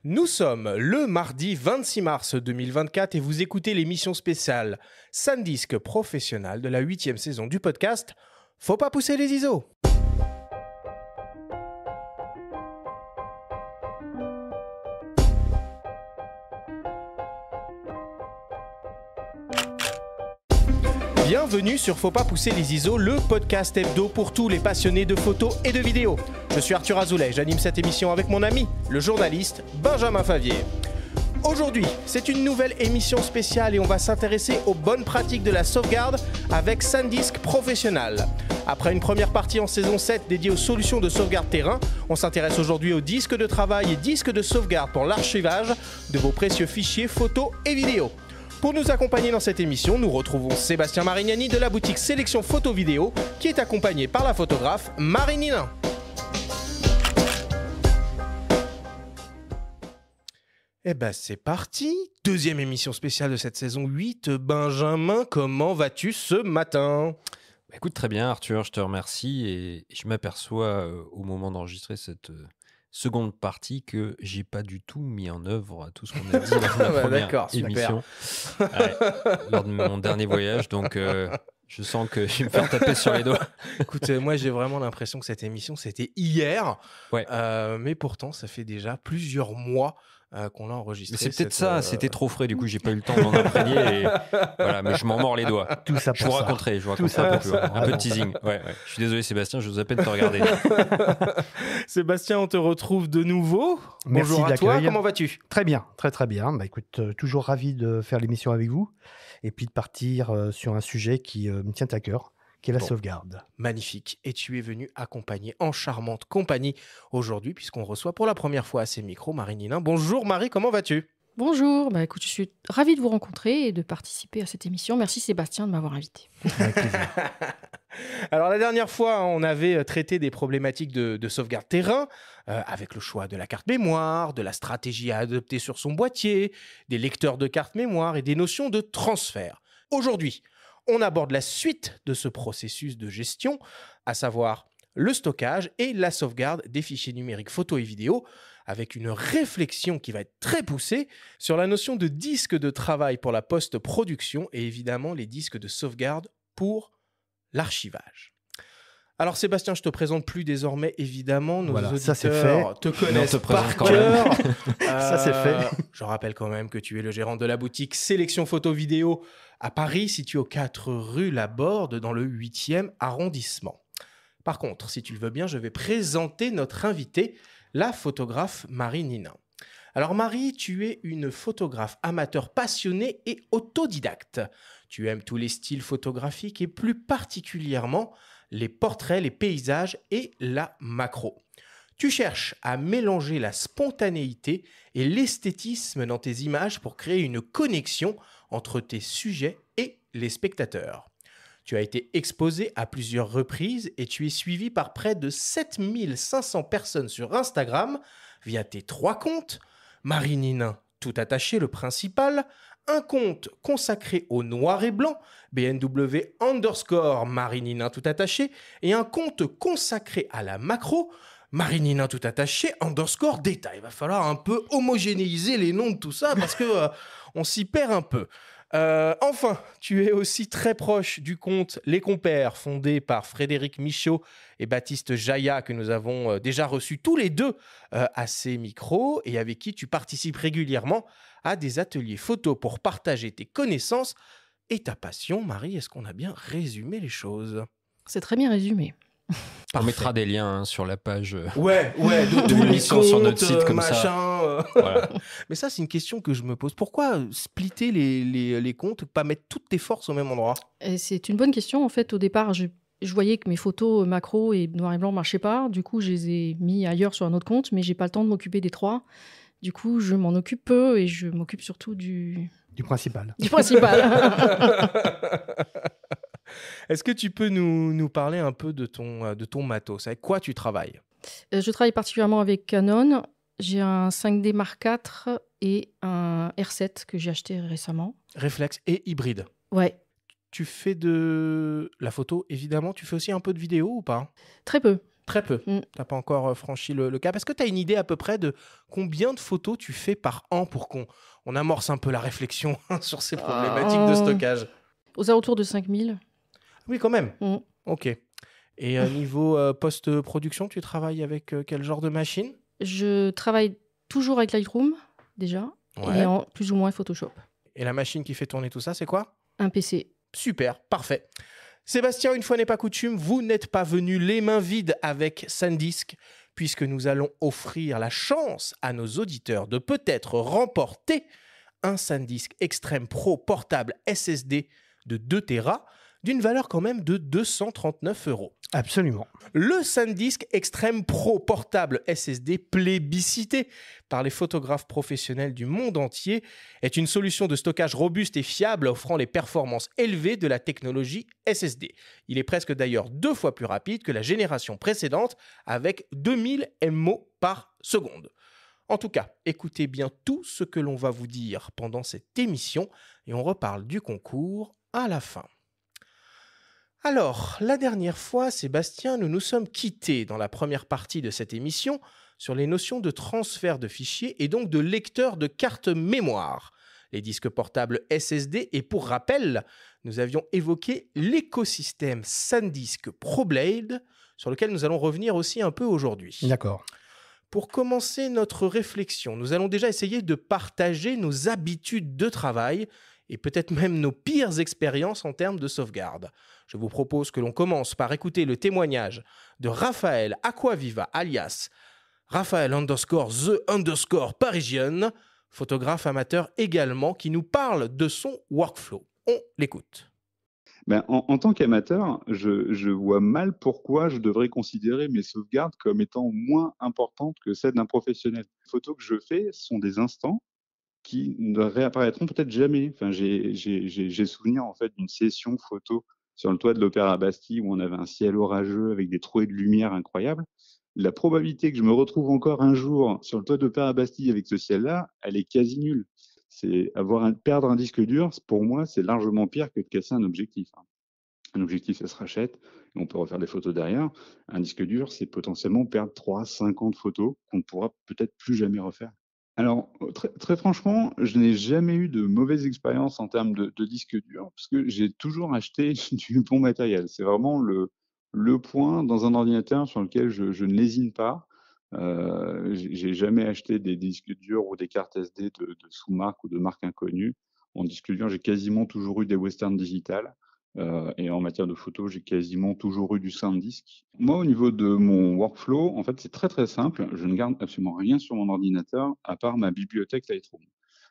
Nous sommes le mardi 26 mars 2024 et vous écoutez l'émission spéciale SanDisk Professionnal de la 8e saison du podcast Faut pas pousser les ISO. Bienvenue sur Faut pas pousser les ISO, le podcast hebdo pour tous les passionnés de photos et de vidéos. Je suis Arthur Azoulay, j'anime cette émission avec mon ami, le journaliste Benjamin Favier. Aujourd'hui, c'est une nouvelle émission spéciale et on va s'intéresser aux bonnes pratiques de la sauvegarde avec SanDisk Professionnal. Après une première partie en saison 7 dédiée aux solutions de sauvegarde terrain, on s'intéresse aujourd'hui aux disques de travail et disques de sauvegarde pour l'archivage de vos précieux fichiers photos et vidéos. Pour nous accompagner dans cette émission, nous retrouvons Sébastien Marignani de la boutique Sélection Photo Vidéo qui est accompagné par la photographe Marie Ninin. Eh ben c'est parti, deuxième émission spéciale de cette saison 8. Benjamin, comment vas-tu ce matin ? Écoute, très bien Arthur, je te remercie et je m'aperçois au moment d'enregistrer cette seconde partie que j'ai pas du tout mis en œuvre tout ce qu'on a dit dans la première émission lors de mon dernier voyage, donc je sens que je vais me faire taper sur les doigts. Écoute, moi j'ai vraiment l'impression que cette émission c'était hier, ouais. Mais pourtant ça fait déjà plusieurs mois qu'on l'a enregistré. Mais c'est peut-être ça, c'était trop frais, du coup j'ai pas eu le temps de m'en imprégner et voilà, mais je m'en mords les doigts. Tout ça je vous raconterai un peu de teasing. Ouais. Je suis désolé Sébastien, je vous à peine te regarder. Sébastien, on te retrouve de nouveau. Merci. Bonjour à toi, comment vas-tu ? Très bien, très bien. Écoute, toujours ravi de faire l'émission avec vous et puis de partir sur un sujet qui me tient à cœur, qui est la sauvegarde. Magnifique. Et tu es venu accompagner en charmante compagnie aujourd'hui, puisqu'on reçoit pour la première fois à ces micros Marie Ninin. Bonjour Marie, comment vas-tu ? Bonjour, écoute, je suis ravie de vous rencontrer et de participer à cette émission. Merci Sébastien de m'avoir invité. Avec plaisir. Alors la dernière fois, on avait traité des problématiques de sauvegarde terrain, avec le choix de la carte mémoire, de la stratégie à adopter sur son boîtier, des lecteurs de carte mémoire et des notions de transfert. Aujourd'hui, on aborde la suite de ce processus de gestion, à savoir le stockage et la sauvegarde des fichiers numériques photos et vidéos, avec une réflexion qui va être très poussée sur la notion de disque de travail pour la post-production et évidemment les disques de sauvegarde pour l'archivage. Alors Sébastien, je te présente plus désormais, évidemment, nos auditeurs te connaissent par cœur. Ça c'est fait. Je rappelle quand même que tu es le gérant de la boutique Sélection Photo Vidéo à Paris, située aux 4 rue Laborde dans le 8e arrondissement. Par contre, si tu le veux bien, je vais présenter notre invitée, la photographe Marie Ninin. Alors Marie, tu es une photographe amateur passionnée et autodidacte. Tu aimes tous les styles photographiques et plus particulièrement les portraits, les paysages et la macro. Tu cherches à mélanger la spontanéité et l'esthétisme dans tes images pour créer une connexion entre tes sujets et les spectateurs. Tu as été exposé à plusieurs reprises et tu es suivi par près de 7500 personnes sur Instagram via tes 3 comptes. Marie Ninin, tout attaché, le principal, un compte consacré au noir et blanc, BNW_Marie Ninin tout attaché, et un compte consacré à la macro, Marie Ninin tout attaché, _détail. Il va falloir un peu homogénéiser les noms de tout ça parce que on s'y perd un peu. Enfin, tu es aussi très proche du compte Les Compères, fondé par Frédéric Michaud et Baptiste Jaillat, que nous avons déjà reçus tous les deux à ces micros et avec qui tu participes régulièrement à des ateliers photos pour partager tes connaissances et ta passion. Marie, est-ce qu'on a bien résumé les choses ? C'est très bien résumé. On mettra des liens sur la page de tous les comptes, sur notre site comme machin, ça. Voilà. Mais ça, c'est une question que je me pose. Pourquoi splitter les comptes, pas mettre toutes tes forces au même endroit ? Et c'est une bonne question. En fait, au départ, je voyais que mes photos macro et noir et blanc ne marchaient pas. Du coup, je les ai mis ailleurs sur un autre compte, mais je n'ai pas le temps de m'occuper des 3. Du coup, je m'en occupe peu et je m'occupe surtout du principal. Du principal. Est-ce que tu peux nous parler un peu de ton matos ? Avec quoi tu travailles ? Je travaille particulièrement avec Canon. J'ai un 5D Mark IV et un R7 que j'ai acheté récemment. Réflexe et hybride. Ouais. Tu fais de la photo, évidemment. Tu fais aussi un peu de vidéo ou pas ? Très peu. Très peu. Tu n'as pas encore franchi le cap. Est-ce que tu as une idée à peu près de combien de photos tu fais par an pour qu'on amorce un peu la réflexion sur ces problématiques de stockage? Aux alentours de 5000. Oui, quand même. Ok. Et niveau post-production, tu travailles avec quel genre de machine? Je travaille toujours avec Lightroom, déjà, et en plus ou moins Photoshop. Et la machine qui fait tourner tout ça, c'est quoi? Un PC. Super, parfait. Sébastien, une fois n'est pas coutume, vous n'êtes pas venu les mains vides avec SanDisk, puisque nous allons offrir la chance à nos auditeurs de peut-être remporter un SanDisk Extreme Pro portable SSD de 2 Tera d'une valeur quand même de 239 €. Absolument. Le SanDisk Extreme Pro portable SSD, plébiscité par les photographes professionnels du monde entier, est une solution de stockage robuste et fiable offrant les performances élevées de la technologie SSD. Il est presque d'ailleurs 2 fois plus rapide que la génération précédente avec 2000 MO par seconde. En tout cas, écoutez bien tout ce que l'on va vous dire pendant cette émission et on reparle du concours à la fin. Alors, la dernière fois, Sébastien, nous nous sommes quittés dans la première partie de cette émission sur les notions de transfert de fichiers et donc de lecteur de carte mémoire, les disques portables SSD et pour rappel, nous avions évoqué l'écosystème SanDisk ProBlade sur lequel nous allons revenir aussi un peu aujourd'hui. D'accord. Pour commencer notre réflexion, nous allons déjà essayer de partager nos habitudes de travail et peut-être même nos pires expériences en termes de sauvegarde. Je vous propose que l'on commence par écouter le témoignage de Raphaël Aquaviva, alias Raphaël_the_Parisian, photographe amateur également, qui nous parle de son workflow. On l'écoute. En tant qu'amateur, je vois mal pourquoi je devrais considérer mes sauvegardes comme étant moins importantes que celles d'un professionnel. Les photos que je fais sont des instants qui ne réapparaîtront peut-être jamais. Enfin, j'ai souvenir en fait d'une session photo sur le toit de l'Opéra Bastille où on avait un ciel orageux avec des trouées de lumière incroyables. La probabilité que je me retrouve encore un jour sur le toit de l'Opéra Bastille avec ce ciel-là, elle est quasi nulle. Perdre un disque dur, pour moi, c'est largement pire que de casser un objectif. Un objectif, ça se rachète et on peut refaire des photos derrière. Un disque dur, c'est potentiellement perdre 3-5 ans de photos qu'on ne pourra peut-être plus jamais refaire. Alors, très franchement, je n'ai jamais eu de mauvaise expérience en termes de disque dur, parce que j'ai toujours acheté du bon matériel. C'est vraiment le point dans un ordinateur sur lequel je ne lésine pas. J'ai jamais acheté des disques durs ou des cartes SD de sous-marque ou de marque inconnue. En disque dur, j'ai quasiment toujours eu des Western Digital. Et en matière de photo, j'ai quasiment toujours eu du SanDisk. Moi, au niveau de mon workflow, en fait, c'est très très simple. Je ne garde absolument rien sur mon ordinateur à part ma bibliothèque Lightroom.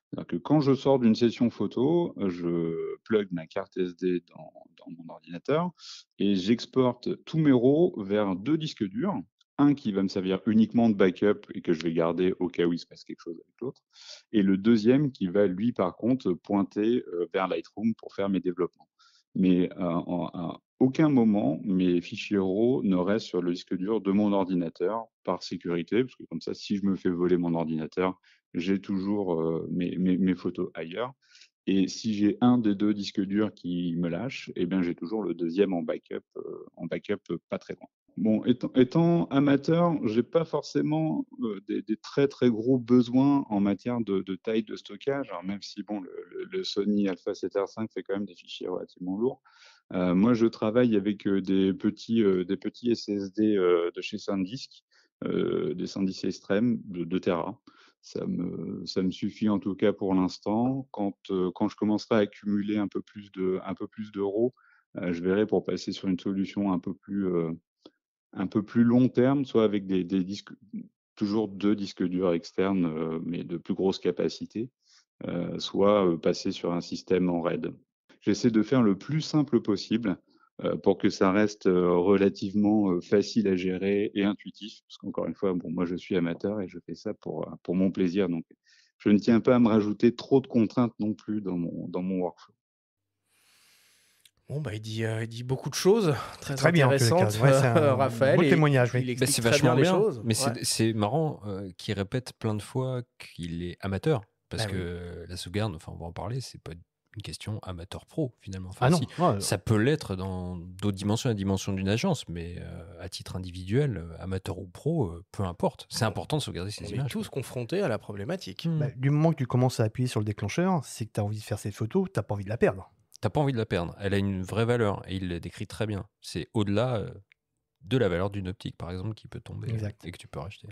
C'est-à-dire que quand je sors d'une session photo, je plug ma carte SD dans mon ordinateur et j'exporte tous mes RAW vers 2 disques durs. Un qui va me servir uniquement de backup et que je vais garder au cas où il se passe quelque chose avec l'autre. Et le deuxième qui va, lui, par contre, pointer vers Lightroom pour faire mes développements. Mais à aucun moment, mes fichiers RAW ne restent sur le disque dur de mon ordinateur par sécurité, parce que comme ça, si je me fais voler mon ordinateur, j'ai toujours mes photos ailleurs. Et si j'ai un des 2 disques durs qui me lâche, eh bien, j'ai toujours le deuxième en backup pas très loin. Bon, étant amateur, j'ai pas forcément des très très gros besoins en matière de taille de stockage. Alors même si bon, le Sony Alpha 7R5 fait quand même des fichiers relativement lourds. Moi, je travaille avec des petits SSD de chez SanDisk, des SanDisk Extreme de 2 Tera. Ça me suffit en tout cas pour l'instant. Quand je commencerai à accumuler un peu plus d'euros, je verrai pour passer sur une solution un peu plus long terme, soit avec des disques, toujours 2 disques durs externes, mais de plus grosse capacité, soit passer sur un système en RAID. J'essaie de faire le plus simple possible pour que ça reste relativement facile à gérer et intuitif, parce qu'encore une fois, bon, moi je suis amateur et je fais ça pour mon plaisir, donc je ne tiens pas à me rajouter trop de contraintes non plus dans mon workflow. Bon, il dit beaucoup de choses très Bien, intéressantes, c'est un Raphaël. beau témoignage, oui. Il explique c'est très vachement bien les bien, choses. mais Ouais. c'est marrant qu'il répète plein de fois qu'il est amateur, parce Bah oui. que la sauvegarde, enfin on va en parler, c'est pas une question amateur-pro, finalement. Ah non, ça peut l'être dans d'autres dimensions, la dimension d'une agence, mais à titre individuel, amateur ou pro, peu importe. C'est important de sauvegarder ces images. On est tous confrontés à la problématique. Du moment que tu commences à appuyer sur le déclencheur, c'est que tu as envie de faire cette photo, tu n'as pas envie de la perdre. Tu n'as pas envie de la perdre. Elle a une vraie valeur et il le décrit très bien. C'est au-delà de la valeur d'une optique, par exemple, qui peut tomber et que tu peux racheter.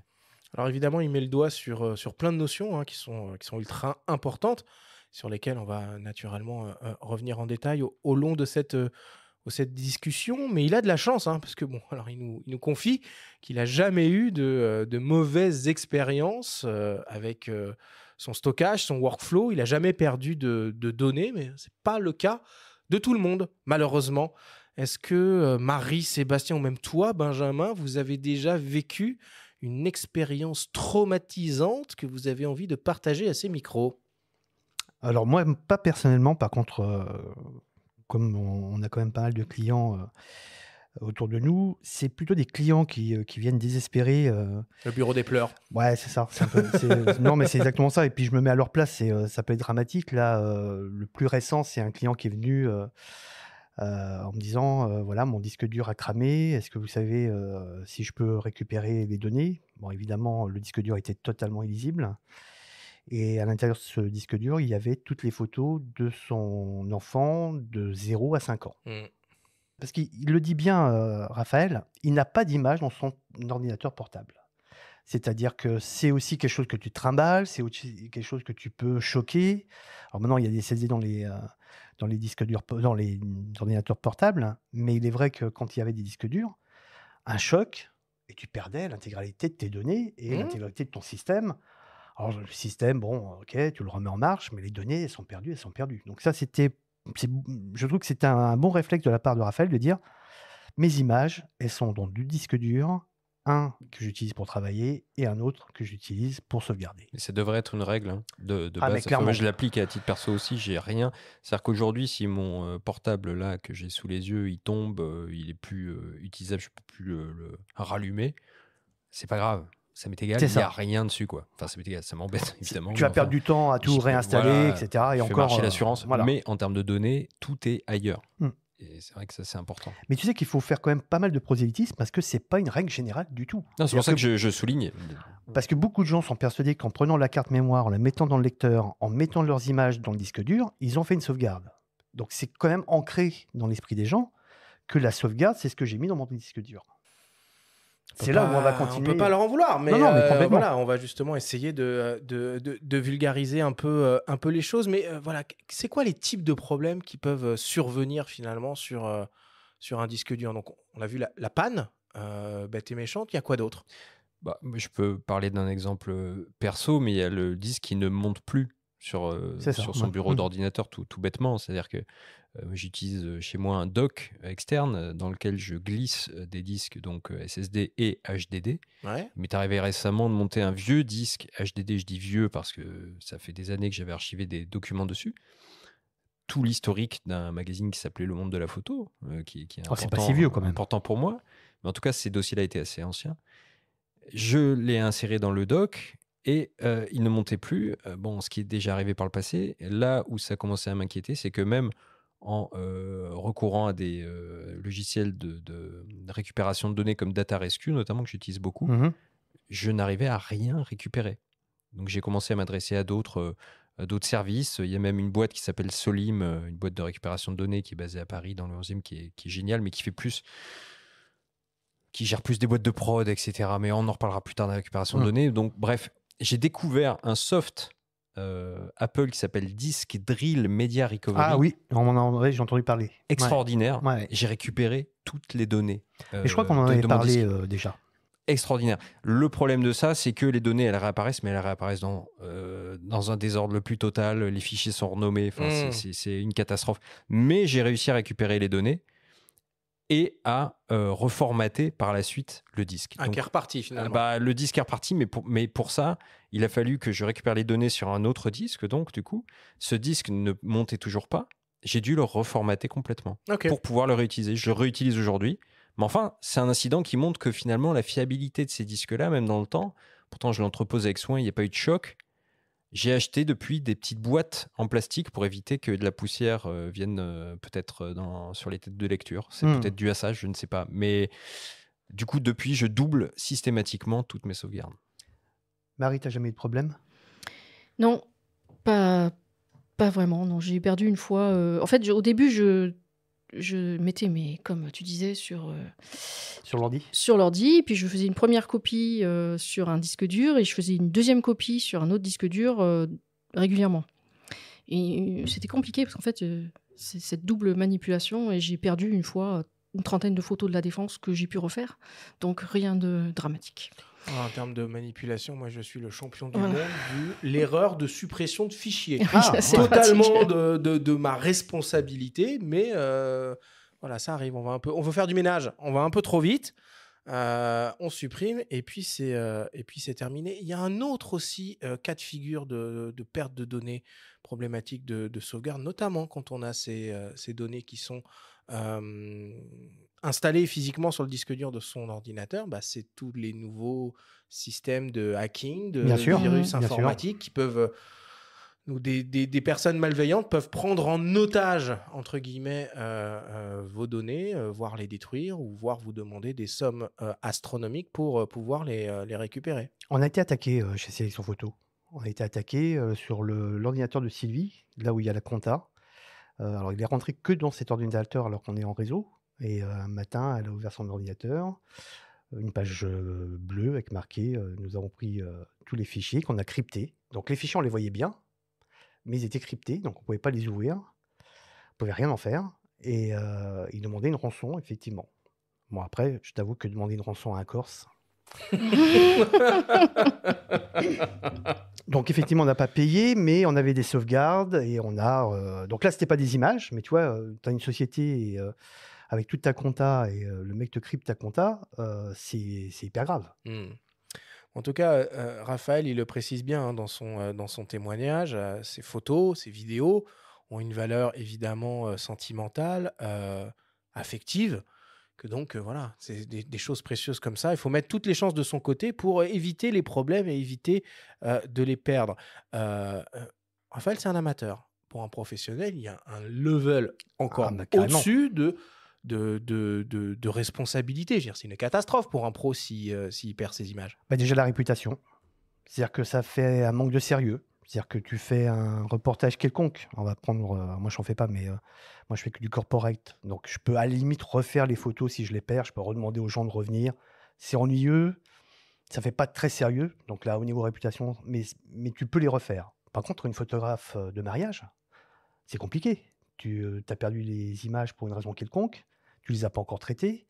Alors évidemment, il met le doigt sur plein de notions qui sont ultra importantes, sur lesquelles on va naturellement revenir en détail au long de cette discussion. Mais il a de la chance, parce que alors il nous confie qu'il n'a jamais eu de mauvaises expériences avec son stockage, son workflow. Il n'a jamais perdu de données, mais ce n'est pas le cas de tout le monde, malheureusement. Est-ce que Marie, Sébastien ou même toi, Benjamin, vous avez déjà vécu une expérience traumatisante que vous avez envie de partager à ces micros? Alors moi, pas personnellement. Par contre, comme on a quand même pas mal de clients autour de nous, c'est plutôt des clients qui viennent désespérés. Le bureau des pleurs. Ouais, c'est ça. Non, mais c'est exactement ça. Et puis je me mets à leur place, ça peut être dramatique. Là, le plus récent, c'est un client qui est venu en me disant, voilà, mon disque dur a cramé. Est-ce que vous savez si je peux récupérer les données? Bon, évidemment, le disque dur était totalement illisible. Et à l'intérieur de ce disque dur, il y avait toutes les photos de son enfant de 0 à 5 ans. Parce qu'il le dit bien, Raphaël, il n'a pas d'image dans son ordinateur portable. C'est-à-dire que c'est aussi quelque chose que tu trimbales, c'est aussi quelque chose que tu peux choquer. Alors maintenant, il y a des SSD dans les disques durs, dans les ordinateurs portables, mais il est vrai que quand il y avait des disques durs, un choc, et tu perdais l'intégralité de tes données et l'intégralité de ton système. Alors le système, bon, ok, tu le remets en marche, mais les données, elles sont perdues. Donc ça, je trouve que c'était un bon réflexe de la part de Raphaël de dire, mes images, elles sont dans du disque dur, un que j'utilise pour travailler et un autre que j'utilise pour sauvegarder. Et ça devrait être une règle de Ah, mais base. clairement. Moi, je l'applique à titre perso aussi, j'ai rien. C'est-à-dire qu'aujourd'hui, si mon portable là que j'ai sous les yeux, il tombe, il est plus utilisable, je peux plus le rallumer, c'est pas grave. Ça m'est égal, il n'y a rien dessus, quoi. Enfin, ça m'est égal, ça m'embête, évidemment. Tu vas perdre du temps à tout réinstaller, etc. Et encore marcher l'assurance, voilà. Mais en termes de données, tout est ailleurs. Et c'est vrai que ça, c'est important. Mais tu sais qu'il faut faire quand même pas mal de prosélytisme parce que c'est pas une règle générale du tout. Non, c'est pour ça que je souligne. Parce que beaucoup de gens sont persuadés qu'en prenant la carte mémoire, en la mettant dans le lecteur, en mettant leurs images dans le disque dur, ils ont fait une sauvegarde. Donc c'est quand même ancré dans l'esprit des gens que la sauvegarde, c'est ce que j'ai mis dans mon disque dur. C'est là où on va continuer. On peut pas leur en vouloir, mais, mais voilà, on va justement essayer de vulgariser un peu les choses. Mais voilà, c'est quoi les types de problèmes qui peuvent survenir finalement sur un disque dur? Donc, on a vu la panne, bête et méchante. Il y a quoi d'autre? Je peux parler d'un exemple perso, mais il y a le disque qui ne monte plus sur son bureau d'ordinateur tout bêtement. C'est-à-dire que j'utilise chez moi un dock externe dans lequel je glisse des disques donc SSD et HDD. Ouais. Il m'est arrivé récemment de monter un vieux disque HDD, je dis vieux parce que ça fait des années que j'avais archivé des documents dessus. Tout l'historique d'un magazine qui s'appelait Le Monde de la Photo, qui est important, c'est pas si vieux quand même. Important pour moi. Mais en tout cas, ces dossiers-là étaient assez anciens. Je l'ai inséré dans le dock et il ne montait plus. Ce qui est déjà arrivé par le passé. Là où ça commençait à m'inquiéter, c'est que même en recourant à des logiciels de récupération de données comme Data Rescue, notamment, que j'utilise beaucoup, je n'arrivais à rien récupérer. Donc j'ai commencé à m'adresser à d'autres services. Il y a même une boîte qui s'appelle Solim, une boîte de récupération de données qui est basée à Paris, dans le 11e, qui est géniale, mais qui gère plus des boîtes de prod, etc. Mais on en reparlera plus tard de la récupération de données. Donc bref, j'ai découvert un soft Apple qui s'appelle Disk Drill Media Recovery. Ah oui, j'ai entendu parler. Extraordinaire. Ouais. J'ai récupéré toutes les données. Mais je crois qu'on en avait parlé déjà. Extraordinaire. Le problème de ça, c'est que les données, elles réapparaissent, mais elles réapparaissent dans un désordre le plus total. Les fichiers sont renommés. Enfin, c'est une catastrophe. Mais j'ai réussi à récupérer les données et à reformater par la suite le disque. Qui est reparti finalement. Le disque est reparti, mais pour ça, il a fallu que je récupère les données sur un autre disque. Donc, du coup, ce disque ne montait toujours pas. J'ai dû le reformater complètement pour pouvoir le réutiliser. Je le réutilise aujourd'hui. Mais enfin, c'est un incident qui montre que finalement, la fiabilité de ces disques-là, même dans le temps, pourtant je l'entrepose avec soin, il n'y a pas eu de choc, J'ai acheté depuis des petites boîtes en plastique pour éviter que de la poussière vienne peut-être sur les têtes de lecture. C'est peut-être dû à ça, je ne sais pas. Mais du coup, depuis, je double systématiquement toutes mes sauvegardes. Marie, t'as jamais eu de problème? Non, pas vraiment, non. J'ai perdu une fois. En fait, au début, je mettais, mais comme tu disais, sur l'ordi. Sur l'ordi, puis je faisais une première copie sur un disque dur et je faisais une deuxième copie sur un autre disque dur régulièrement. Et c'était compliqué parce qu'en fait, c'est cette double manipulation et j'ai perdu une fois une 30aine de photos de la défense que j'ai pu refaire. Donc rien de dramatique. En termes de manipulation, moi je suis le champion du monde l'erreur de suppression de fichiers. Totalement de ma responsabilité, mais voilà, ça arrive. On veut faire du ménage, on va un peu trop vite, on supprime et puis c'est terminé. Il y a un autre aussi cas de figure de perte de données problématique de sauvegarde, notamment quand on a ces données qui sont installé physiquement sur le disque dur de son ordinateur, c'est tous les nouveaux systèmes de hacking, de virus informatiques qui peuvent, ou des personnes malveillantes peuvent prendre en otage, entre guillemets, vos données, voire les détruire, ou voire vous demander des sommes astronomiques pour pouvoir les récupérer. On a été attaqué chez Sélection Photo. On a été attaqué sur l'ordinateur de Sylvie, là où il y a la compta. Alors, il est rentré que dans cet ordinateur alors qu'on est en réseau. Et un matin, elle a ouvert son ordinateur, une page bleue avec marqué nous avons pris tous les fichiers qu'on a cryptés. Donc, les fichiers, on les voyait bien, mais ils étaient cryptés, donc on ne pouvait pas les ouvrir. On ne pouvait rien en faire. Et il demandait une rançon, effectivement. Bon, après, je t'avoue que demander une rançon à un Corse. Donc effectivement, on n'a pas payé, mais on avait des sauvegardes et on a... donc là, c'était pas des images, mais tu vois, tu as une société avec toute ta compta et le mec te crypte ta compta, c'est hyper grave. En tout cas, Raphaël, il le précise bien dans son témoignage, ces photos, ces vidéos ont une valeur évidemment sentimentale, affective, que donc voilà, c'est des choses précieuses comme ça. Il faut mettre toutes les chances de son côté pour éviter les problèmes et éviter de les perdre. Raphaël, c'est un amateur. Pour un professionnel, il y a un level encore au-dessus de responsabilité. Je veux dire, c'est une catastrophe pour un pro s'il perd ses images. Déjà, la réputation. C'est-à-dire que ça fait un manque de sérieux. C'est-à-dire que tu fais un reportage quelconque. On va prendre, moi, je n'en fais pas, mais moi, je fais que du corporate. Donc, je peux à la limite refaire les photos si je les perds. Je peux redemander aux gens de revenir. C'est ennuyeux. Ça fait pas très sérieux. Donc là, au niveau réputation, mais tu peux les refaire. Par contre, une photographe de mariage, c'est compliqué. Tu as perdu les images pour une raison quelconque. Tu les as pas encore traitées.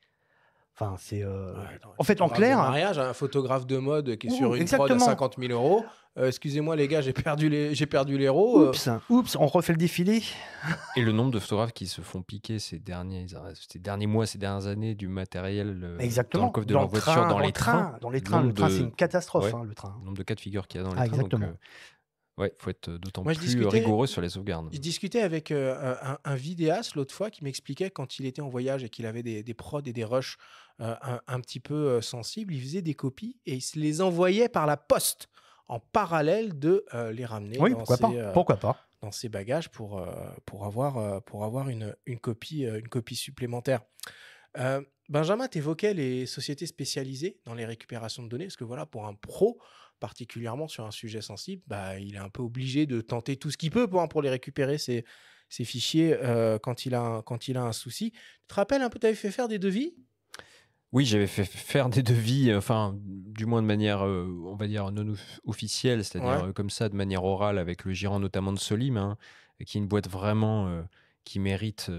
Enfin, c'est... en fait, en clair... Un mariage, un photographe de mode qui est sur une prod à 50 000 euros. Excusez-moi les gars, j'ai perdu l'héros. Oups, on refait le défilé. Et le nombre de photographes qui se font piquer ces derniers mois, ces dernières années du matériel dans le coffre de leur voiture, dans les trains. Dans les trains, le train, c'est une catastrophe, le train. Le nombre de cas de figure qu'il y a dans les trains. Exactement. Il faut être d'autant plus rigoureux sur les sauvegardes. Je discutais avec un vidéaste l'autre fois qui m'expliquait quand il était en voyage et qu'il avait des prods et des rushs un petit peu sensibles, il faisait des copies et il se les envoyait par la poste en parallèle de les ramener pourquoi pas dans ses bagages pour avoir une copie supplémentaire. Benjamin, tu évoquais les sociétés spécialisées dans les récupérations de données, parce que voilà, pour un pro, particulièrement sur un sujet sensible, il est un peu obligé de tenter tout ce qu'il peut pour les récupérer, ces fichiers, quand il a un souci. Tu te rappelles un peu, tu avais fait faire des devis ? Oui, j'avais fait faire des devis, du moins de manière, on va dire, non officielle, c'est-à-dire comme ça, de manière orale, avec le gérant notamment de Solim, qui est une boîte vraiment qui mérite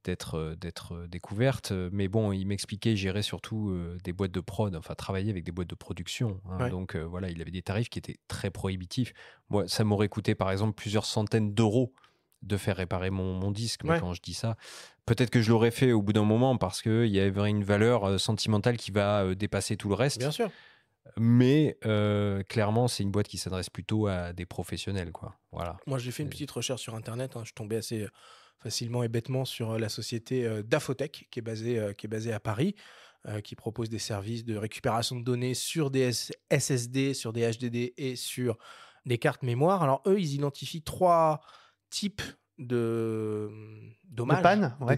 d'être découverte. Mais bon, il m'expliquait gérer surtout des boîtes de prod, travailler avec des boîtes de production. Donc voilà, il avait des tarifs qui étaient très prohibitifs. Moi, ça m'aurait coûté par exemple plusieurs centaines d'euros de faire réparer mon disque. Mais quand je dis ça, peut-être que je l'aurais fait au bout d'un moment parce qu'il y avait une valeur sentimentale qui va dépasser tout le reste. Bien sûr. Mais clairement, c'est une boîte qui s'adresse plutôt à des professionnels, quoi. Voilà. Moi, j'ai fait une petite recherche sur Internet. Je tombais assez facilement et bêtement sur la société Dafotech, qui est basée à Paris, qui propose des services de récupération de données sur des SSD, sur des HDD et sur des cartes mémoire. Alors, eux, ils identifient 3 types de dommages, panne, ouais.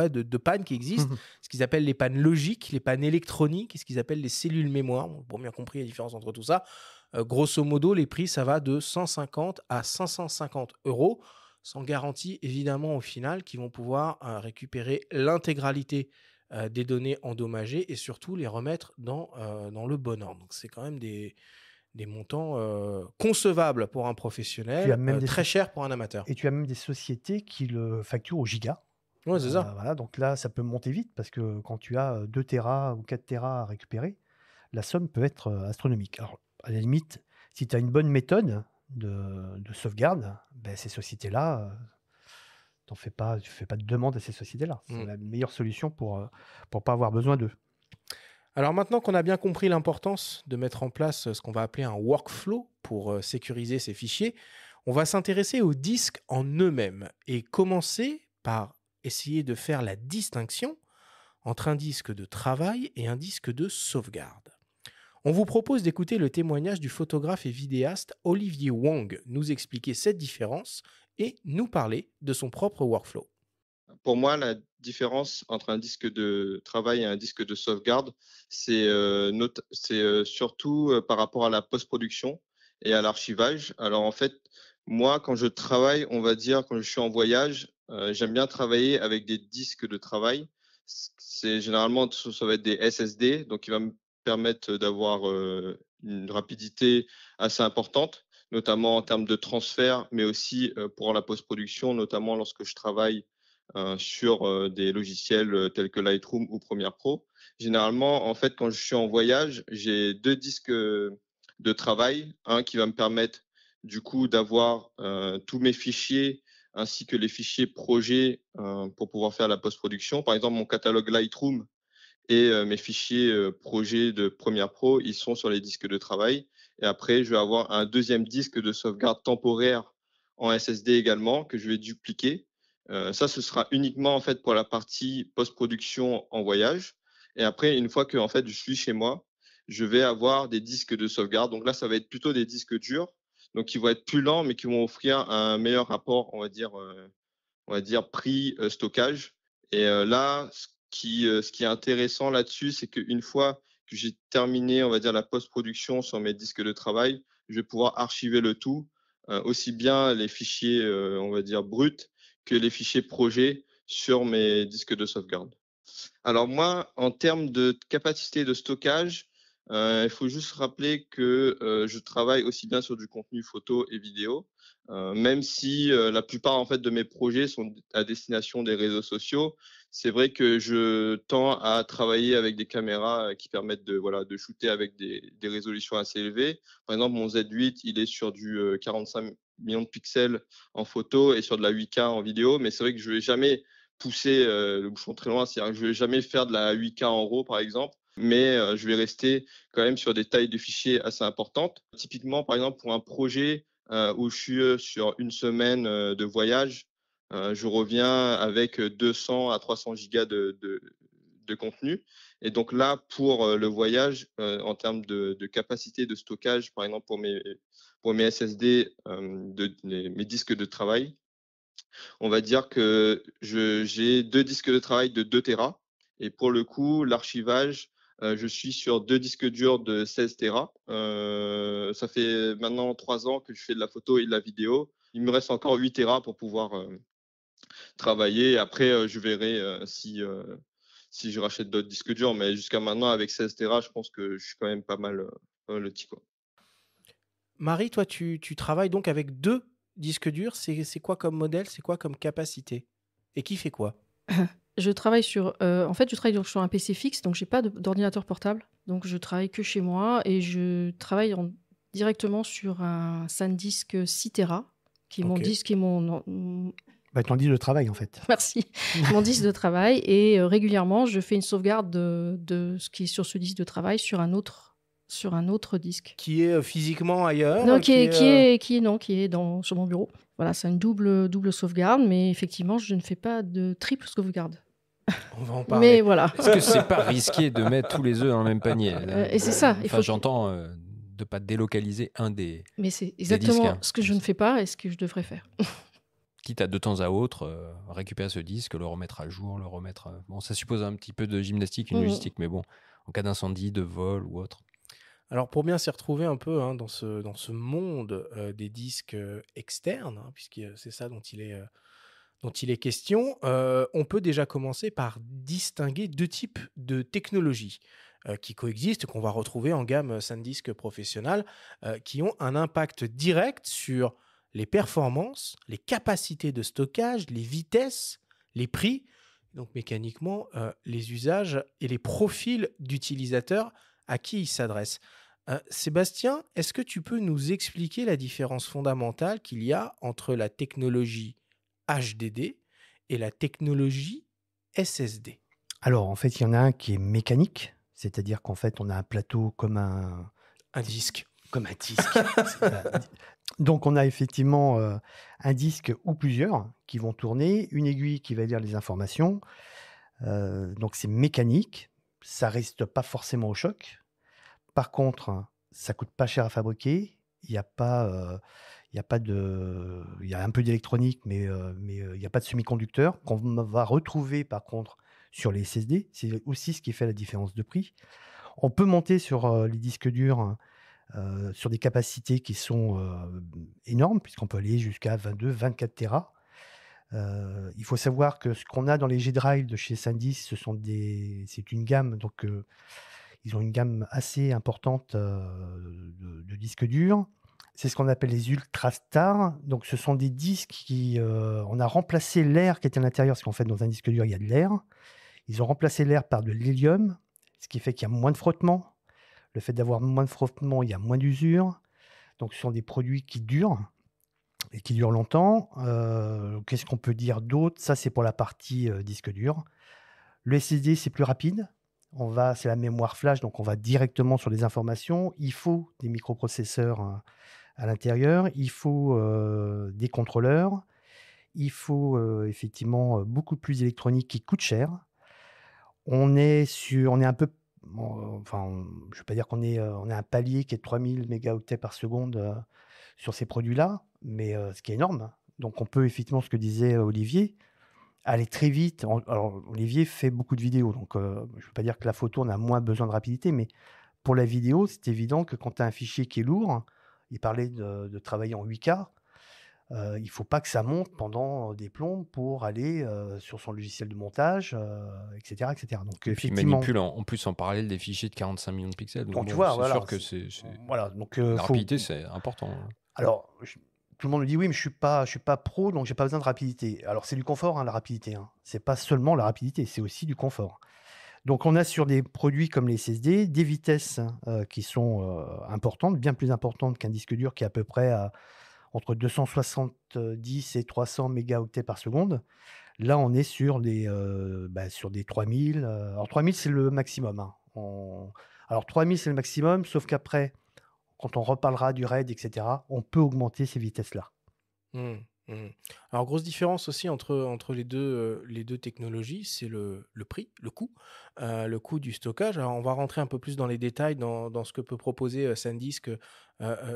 de pannes qui existent. Ce qu'ils appellent les pannes logiques, les pannes électroniques et ce qu'ils appellent les cellules mémoire. Bon, pour bien compris la différence entre tout ça. Grosso modo, les prix, ça va de 150 à 550 €, sans garantie, évidemment, au final, qui vont pouvoir récupérer l'intégralité des données endommagées et surtout les remettre dans le bon ordre. Donc, c'est quand même des montants concevables pour un professionnel, très chers pour un amateur. Et tu as même des sociétés qui le facturent au giga. Ouais, c'est ça. Voilà, donc là, ça peut monter vite parce que quand tu as 2 Tera ou 4 Tera à récupérer, la somme peut être astronomique. Alors, à la limite, si tu as une bonne méthode de sauvegarde, ben, ces sociétés-là, tu ne fais pas de demande à ces sociétés-là. C'est la meilleure solution pour pas avoir besoin d'eux. Alors maintenant qu'on a bien compris l'importance de mettre en place ce qu'on va appeler un workflow pour sécuriser ces fichiers, on va s'intéresser aux disques en eux-mêmes et commencer par essayer de faire la distinction entre un disque de travail et un disque de sauvegarde. On vous propose d'écouter le témoignage du photographe et vidéaste Olivier Wang nous expliquer cette différence et nous parler de son propre workflow. Pour moi, la différence entre un disque de travail et un disque de sauvegarde, c'est surtout par rapport à la post-production et à l'archivage. Alors en fait, moi, quand je travaille, on va dire, quand je suis en voyage, j'aime bien travailler avec des disques de travail. C'est généralement, ça va être des SSD, donc il va me permettre d'avoir une rapidité assez importante, notamment en termes de transfert, mais aussi pour la post-production, notamment lorsque je travaille sur des logiciels tels que Lightroom ou Premiere Pro. Généralement, en fait, quand je suis en voyage, j'ai 2 disques de travail, un qui va me permettre du coup d'avoir tous mes fichiers ainsi que les fichiers projets pour pouvoir faire la post-production. Par exemple, mon catalogue Lightroom et mes fichiers projets de Premiere Pro, ils sont sur les disques de travail. Et après, je vais avoir un deuxième disque de sauvegarde temporaire en SSD également que je vais dupliquer. Ça, ce sera uniquement en fait pour la partie post-production en voyage. Et après, une fois que en fait, je suis chez moi, je vais avoir des disques de sauvegarde. Donc là, ça va être plutôt des disques durs, donc qui vont être plus lents, mais qui vont offrir un meilleur rapport, on va dire prix-stockage. Et là, ce qui est intéressant là-dessus, c'est qu'une fois que j'ai terminé, on va dire, la post-production sur mes disques de travail, je vais pouvoir archiver le tout, aussi bien les fichiers, on va dire, bruts, que les fichiers projets sur mes disques de sauvegarde. Alors moi, en termes de capacité de stockage, il faut juste rappeler que je travaille aussi bien sur du contenu photo et vidéo, même si la plupart en fait de mes projets sont à destination des réseaux sociaux. C'est vrai que je tends à travailler avec des caméras qui permettent de shooter avec des résolutions assez élevées. Par exemple, mon Z8, il est sur du 45 millions de pixels en photo et sur de la 8K en vidéo, mais c'est vrai que je ne vais jamais pousser le bouchon très loin, c'est-à-dire que je ne vais jamais faire de la 8K en RAW par exemple, mais je vais rester quand même sur des tailles de fichiers assez importantes. Typiquement, par exemple, pour un projet où je suis sur une semaine de voyage, je reviens avec 200 à 300 gigas de contenu. Et donc là, pour le voyage, en termes de capacité de stockage, par exemple pour mes SSD, mes disques de travail, on va dire que j'ai 2 disques de travail de 2 Tera. Et pour le coup, l'archivage, je suis sur 2 disques durs de 16 Tera. Ça fait maintenant 3 ans que je fais de la photo et de la vidéo. Il me reste encore 8 Tera pour pouvoir travailler. Après, je verrai si je rachète d'autres disques durs. Mais jusqu'à maintenant, avec 16 Tera, je pense que je suis quand même pas mal le petit, quoi. Marie, toi, tu travailles donc avec 2 disques durs. C'est quoi comme modèle? C'est quoi comme capacité? Et qui fait quoi? Je travaille sur un PC fixe, donc j'ai pas d'ordinateur portable. Donc je travaille que chez moi et je travaille directement sur un SanDisk 6 Tera, qui est mon disque et mon ton disque de travail en fait. Merci. Mon disque de travail. Et régulièrement, je fais une sauvegarde de ce qui est sur ce disque de travail sur un autre disque. Qui est physiquement ailleurs? Non, qui est sur mon bureau. Voilà, c'est une double sauvegarde, mais effectivement, je ne fais pas de triple sauvegarde. On va en parler. Mais voilà. Est-ce que c'est pas risqué de mettre tous les œufs dans le même panier? Et c'est ça. J'entends pas délocaliser un des Mais c'est disques, exactement hein. ce que je ne fais pas et ce que je devrais faire. Quitte à de temps à autre récupérer ce disque, le remettre à jour, le remettre. Bon, ça suppose un petit peu de gymnastique, une logistique, mais bon, en cas d'incendie, de vol ou autre. Alors pour bien s'y retrouver un peu dans ce monde des disques externes, hein, puisque c'est ça dont il est question, on peut déjà commencer par distinguer deux types de technologies qui coexistent, qu'on va retrouver en gamme SanDisk Professional, qui ont un impact direct sur les performances, les capacités de stockage, les vitesses, les prix, donc mécaniquement les usages et les profils d'utilisateurs à qui ils s'adressent. Sébastien, est-ce que tu peux nous expliquer la différence fondamentale qu'il y a entre la technologie HDD et la technologie SSD? Alors, en fait, il y en a un qui est mécanique, c'est-à-dire qu'en fait, on a un plateau comme un disque. Comme un disque. Donc, on a effectivement un disque ou plusieurs qui vont tourner, une aiguille qui va lire les informations. Donc, c'est mécanique. Ça reste pas forcément au choc. Par contre, ça coûte pas cher à fabriquer. Il y a pas, il y a un peu d'électronique, mais il n'y a pas de semi-conducteur qu'on va retrouver par contre sur les SSD. C'est aussi ce qui fait la différence de prix. On peut monter sur les disques durs sur des capacités qui sont énormes, puisqu'on peut aller jusqu'à 22, 24 Tera. Il faut savoir que ce qu'on a dans les G-Drive de chez SanDisk, c'est une gamme, donc ils ont une gamme assez importante de disques durs. C'est ce qu'on appelle les UltraStar. Donc, ce sont des disques qui... on a remplacé l'air qui était à l'intérieur, parce qu'en fait, dans un disque dur, il y a de l'air. Ils ont remplacé l'air par de l'hélium, ce qui fait qu'il y a moins de frottement. Le fait d'avoir moins de frottement, il y a moins d'usure. Donc, ce sont des produits qui durent et qui durent longtemps. Qu'est-ce qu'on peut dire d'autre? Ça, c'est pour la partie disque dur. Le SSD, c'est plus rapide. C'est la mémoire flash, donc on va directement sur les informations. Il faut des microprocesseurs à l'intérieur. Il faut des contrôleurs. Il faut effectivement beaucoup plus d'électronique qui coûte cher. On est un peu... Enfin, je ne vais pas dire on est un palier qui est de 3000 mégaoctets par seconde sur ces produits-là, mais ce qui est énorme. Donc, on peut effectivement, ce que disait Olivier, aller très vite. Alors, Olivier fait beaucoup de vidéos, donc je ne veux pas dire que la photo, on a moins besoin de rapidité, mais pour la vidéo, c'est évident que quand tu as un fichier qui est lourd, il parlait de travailler en 8K, il ne faut pas que ça monte pendant des plombes pour aller sur son logiciel de montage, etc., etc. Donc, effectivement, il manipule en plus en parallèle des fichiers de 45 millions de pixels. Donc, tu vois, c'est sûr que c'est... Voilà, donc, la rapidité, c'est important. Alors, tout le monde me dit oui, mais je suis pas pro, donc j'ai pas besoin de rapidité. Alors, c'est du confort, hein, la rapidité. Hein. C'est pas seulement la rapidité, c'est aussi du confort. Donc, on a sur des produits comme les SSD des vitesses qui sont importantes, bien plus importantes qu'un disque dur qui est à peu près entre 270 et 300 mégaoctets par seconde. Là, on est sur des 3000. Alors, 3000, c'est le maximum. Hein. Alors, 3000, c'est le maximum, sauf qu'après, quand on reparlera du RAID, etc., on peut augmenter ces vitesses-là. Alors, grosse différence aussi entre les deux technologies, c'est le prix, le coût du stockage. Alors, on va rentrer un peu plus dans les détails dans ce que peut proposer SanDisk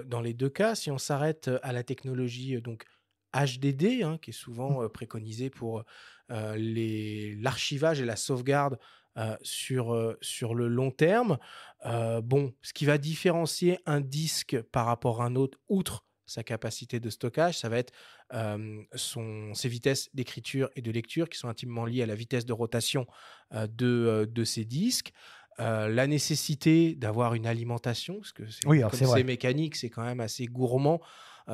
dans les deux cas. Si on s'arrête à la technologie donc HDD, hein, qui est souvent préconisée pour l'archivage et la sauvegarde sur le long terme. Ce qui va différencier un disque par rapport à un autre, outre sa capacité de stockage, ça va être ses vitesses d'écriture et de lecture qui sont intimement liées à la vitesse de rotation de ces disques. La nécessité d'avoir une alimentation, parce que c'est mécanique, c'est quand même assez gourmand.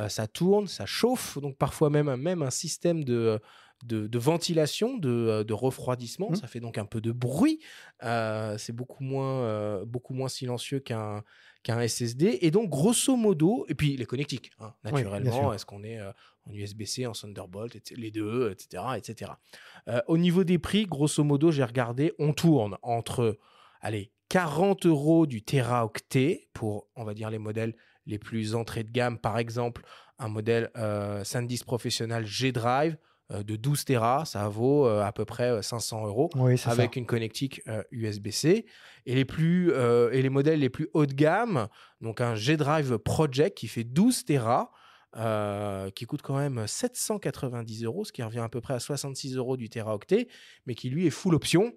Ça tourne, ça chauffe, donc parfois même un système de ventilation, de refroidissement. Ça fait donc un peu de bruit. C'est beaucoup moins silencieux qu'un SSD. Et donc, grosso modo, et puis les connectiques, hein, naturellement, est-ce qu'on est en USB-C, en Thunderbolt, les deux, etc. Au niveau des prix, grosso modo, j'ai regardé, on tourne entre 40 € du téraoctet pour, on va dire, les modèles les plus entrée de gamme. Par exemple, un modèle SanDisk Professional G-Drive de 12 Tera, ça vaut à peu près 500 € Oui, c'est avec ça. une connectique USB-C. Et les modèles les plus haut de gamme, donc un G-Drive Project qui fait 12 Tera, qui coûte quand même 790 €, ce qui revient à peu près à 66 € du Teraoctet, mais qui lui est full option,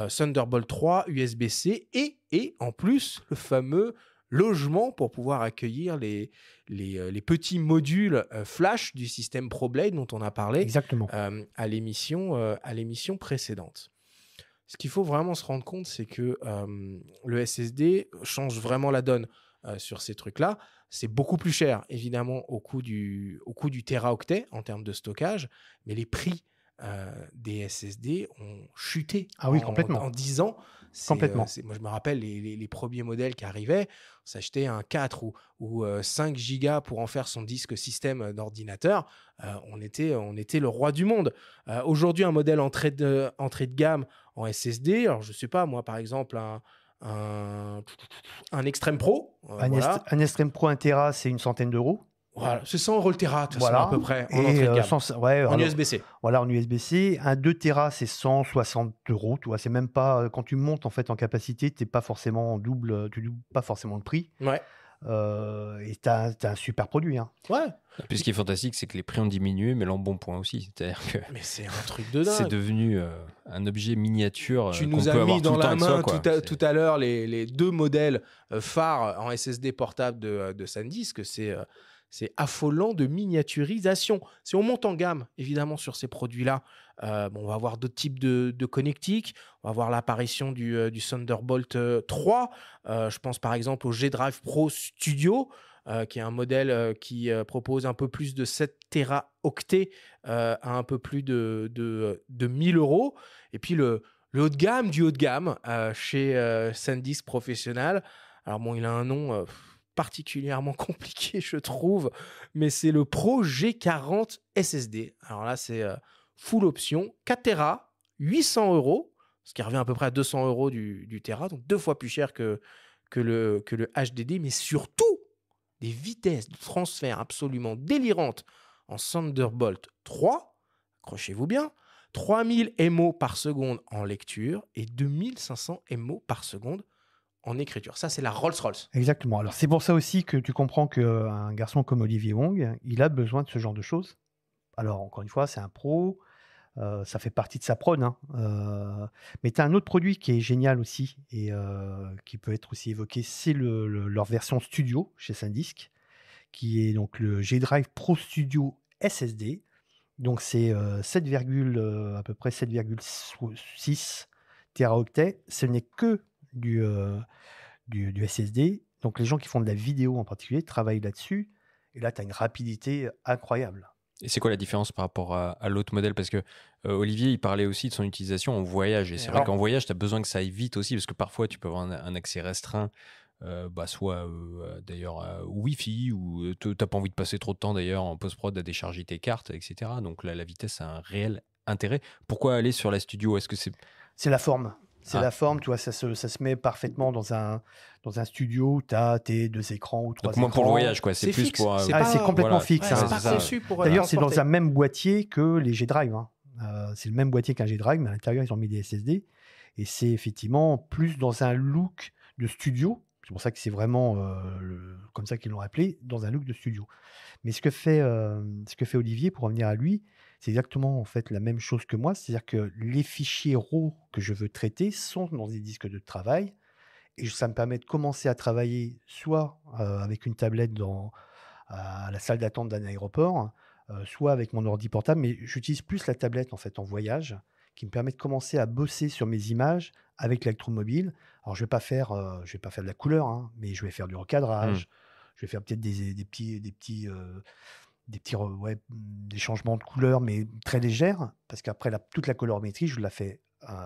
Thunderbolt 3, USB-C et en plus le fameux logement pour pouvoir accueillir les petits modules flash du système ProBlade dont on a parlé Exactement. à l'émission précédente. Ce qu'il faut vraiment se rendre compte, c'est que le SSD change vraiment la donne sur ces trucs-là. C'est beaucoup plus cher, évidemment, au coût du Teraoctet en termes de stockage, mais les prix des SSD ont chuté Ah oui, complètement. en 10 ans. Complètement. Moi, je me rappelle les premiers modèles qui arrivaient, on s'achetait un 4 ou 5 gigas pour en faire son disque système d'ordinateur. On était le roi du monde. Aujourd'hui, un modèle entrée de gamme en SSD, alors je ne sais pas, moi, par exemple, un Extreme Pro. Voilà. Un Extreme Pro 1 Tera, c'est une centaine d'euros. Voilà, c'est 100 € le Tera, de toute façon, Voilà. à peu près, en Et entrée de gamme. En USB-C. Voilà, en USB-C. Un 2 Tera, c'est 160 €. Tu vois, c'est même pas. Quand tu montes en fait en capacité, tu pas forcément double, tu doubles pas forcément le prix. Ouais. Et tu as un super produit. Hein. Ouais. Et puis ce qui est fantastique, c'est que les prix ont diminué, mais l'embonpoint aussi. C'est-à-dire que mais c'est un truc de dingue. C'est devenu un objet miniature. Tu nous as mis dans la main tout à l'heure les deux modèles phares en SSD portable de SanDisk. C'est affolant de miniaturisation. Si on monte en gamme, évidemment, sur ces produits-là, on va avoir d'autres types de connectiques. On va avoir l'apparition du Thunderbolt 3. Je pense par exemple au G-Drive Pro Studio, qui est un modèle qui propose un peu plus de 7 Teraoctets à un peu plus de 1000 €. Et puis le haut de gamme du haut de gamme chez SanDisk Professional. Alors bon, il a un nom particulièrement compliqué, je trouve, mais c'est le Pro G40 SSD. Alors là, c'est full option, 4 Tera, 800 €, ce qui revient à peu près à 200 € du Tera, donc 2 fois plus cher que le HDD, mais surtout des vitesses de transfert absolument délirantes en Thunderbolt 3, accrochez-vous bien, 3000 MO par seconde en lecture et 2500 MO par seconde en écriture. Ça, c'est la Rolls-Royce. Exactement. Alors, c'est pour ça aussi que tu comprends qu'un garçon comme Olivier Wong, il a besoin de ce genre de choses. Alors, encore une fois, c'est un pro, ça fait partie de sa prod. Hein. Mais tu as un autre produit qui est génial aussi et qui peut être aussi évoqué, c'est leur version studio chez SanDisk, qui est donc le G-Drive Pro Studio SSD. Donc, c'est à peu près 7,6 Teraoctets. Ce n'est que du SSD. Donc, les gens qui font de la vidéo en particulier travaillent là-dessus. Et là, tu as une rapidité incroyable. Et c'est quoi la différence par rapport à l'autre modèle? Parce que Olivier, il parlait aussi de son utilisation en voyage. Et c'est vrai qu'en voyage, tu as besoin que ça aille vite aussi, parce que parfois, tu peux avoir un accès restreint, soit d'ailleurs au Wi-Fi, ou tu n'as pas envie de passer trop de temps d'ailleurs en post-prod à décharger tes cartes, etc. Donc là, la vitesse a un réel intérêt. Pourquoi aller sur la studio? Est-ce que c'est la forme? C'est la forme, tu vois, ça se met parfaitement dans un studio où tu as tes 2 écrans ou 3 écrans. Moins pour le voyage, quoi. C'est plus fixe, pour. C'est complètement fixe. Ouais, c'est pas conçu pour D'ailleurs, c'est dans un même boîtier que les G-Drive. Hein. C'est le même boîtier qu'un G-Drive, mais à l'intérieur, ils ont mis des SSD. Et c'est effectivement plus dans un look de studio. C'est pour ça que c'est vraiment comme ça qu'ils l'ont appelé, dans un look de studio. Mais ce que fait Olivier, pour revenir à lui, c'est exactement en fait la même chose que moi. C'est-à-dire que les fichiers RAW que je veux traiter sont dans des disques de travail. Et ça me permet de commencer à travailler soit avec une tablette à la salle d'attente d'un aéroport, soit avec mon ordi portable. Mais j'utilise plus la tablette en fait en voyage, qui me permet de commencer à bosser sur mes images avec l'électromobile. Alors, je vais pas faire de la couleur, hein, mais je vais faire du recadrage. Je vais faire peut-être des changements de couleur, mais très légers, parce qu'après, toute la colorimétrie, je la fais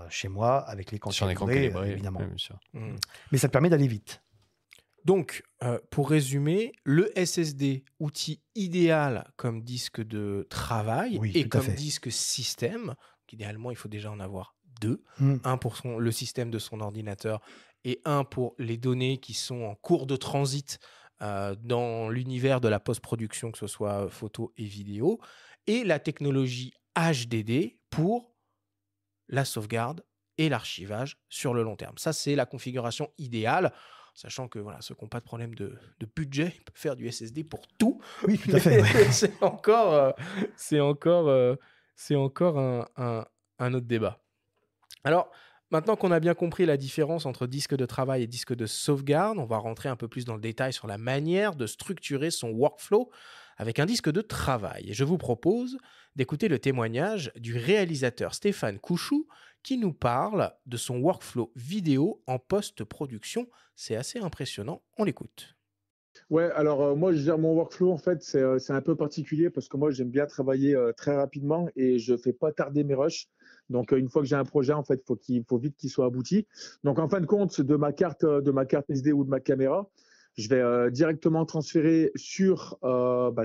chez moi avec l'écran calibré, évidemment. bien sûr. Mais ça te permet d'aller vite. Donc, pour résumer, le SSD, outil idéal comme disque de travail et comme disque système. Idéalement, il faut déjà en avoir 2. Un pour le système de son ordinateur et un pour les données qui sont en cours de transit dans l'univers de la post-production, que ce soit photo et vidéo. et la technologie HDD pour la sauvegarde et l'archivage sur le long terme. Ça, c'est la configuration idéale, sachant que voilà, ceux qui n'ont pas de problème de budget, ils peuvent faire du SSD pour tout. Oui, tout à fait. Ouais. c'est encore un autre débat. Alors, maintenant qu'on a bien compris la différence entre disque de travail et disque de sauvegarde, on va rentrer un peu plus dans le détail sur la manière de structurer son workflow avec un disque de travail. Et je vous propose d'écouter le témoignage du réalisateur Stéphane Couchou qui nous parle de son workflow vidéo en post-production. C'est assez impressionnant, on l'écoute. Ouais, alors moi je gère mon workflow en fait, c'est un peu particulier parce que moi j'aime bien travailler très rapidement et je fais pas tarder mes rushs. Donc une fois que j'ai un projet en fait, il faut vite qu'il soit abouti. Donc en fin de compte de ma carte SD ou de ma caméra, je vais directement transférer sur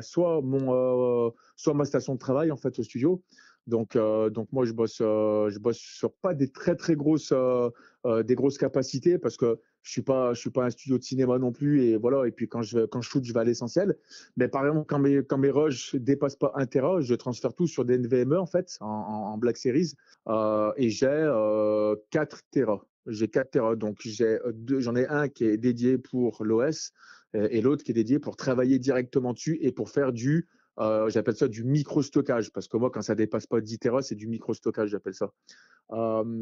soit ma station de travail en fait au studio. Donc moi je bosse sur pas des très très grosses des grosses capacités parce que je suis pas un studio de cinéma non plus et voilà, et puis quand je shoot je vais à l'essentiel. Mais par exemple quand mes rushs dépassent pas 1 Tera, je transfère tout sur des NVMe en fait en Black Series et j'ai 4 Tera. J'ai 4 Tera, donc j'en ai un qui est dédié pour l'OS et l'autre qui est dédié pour travailler directement dessus et pour faire j'appelle ça du micro-stockage, parce que moi, quand ça dépasse pas 10 Tera, c'est du micro-stockage, j'appelle ça.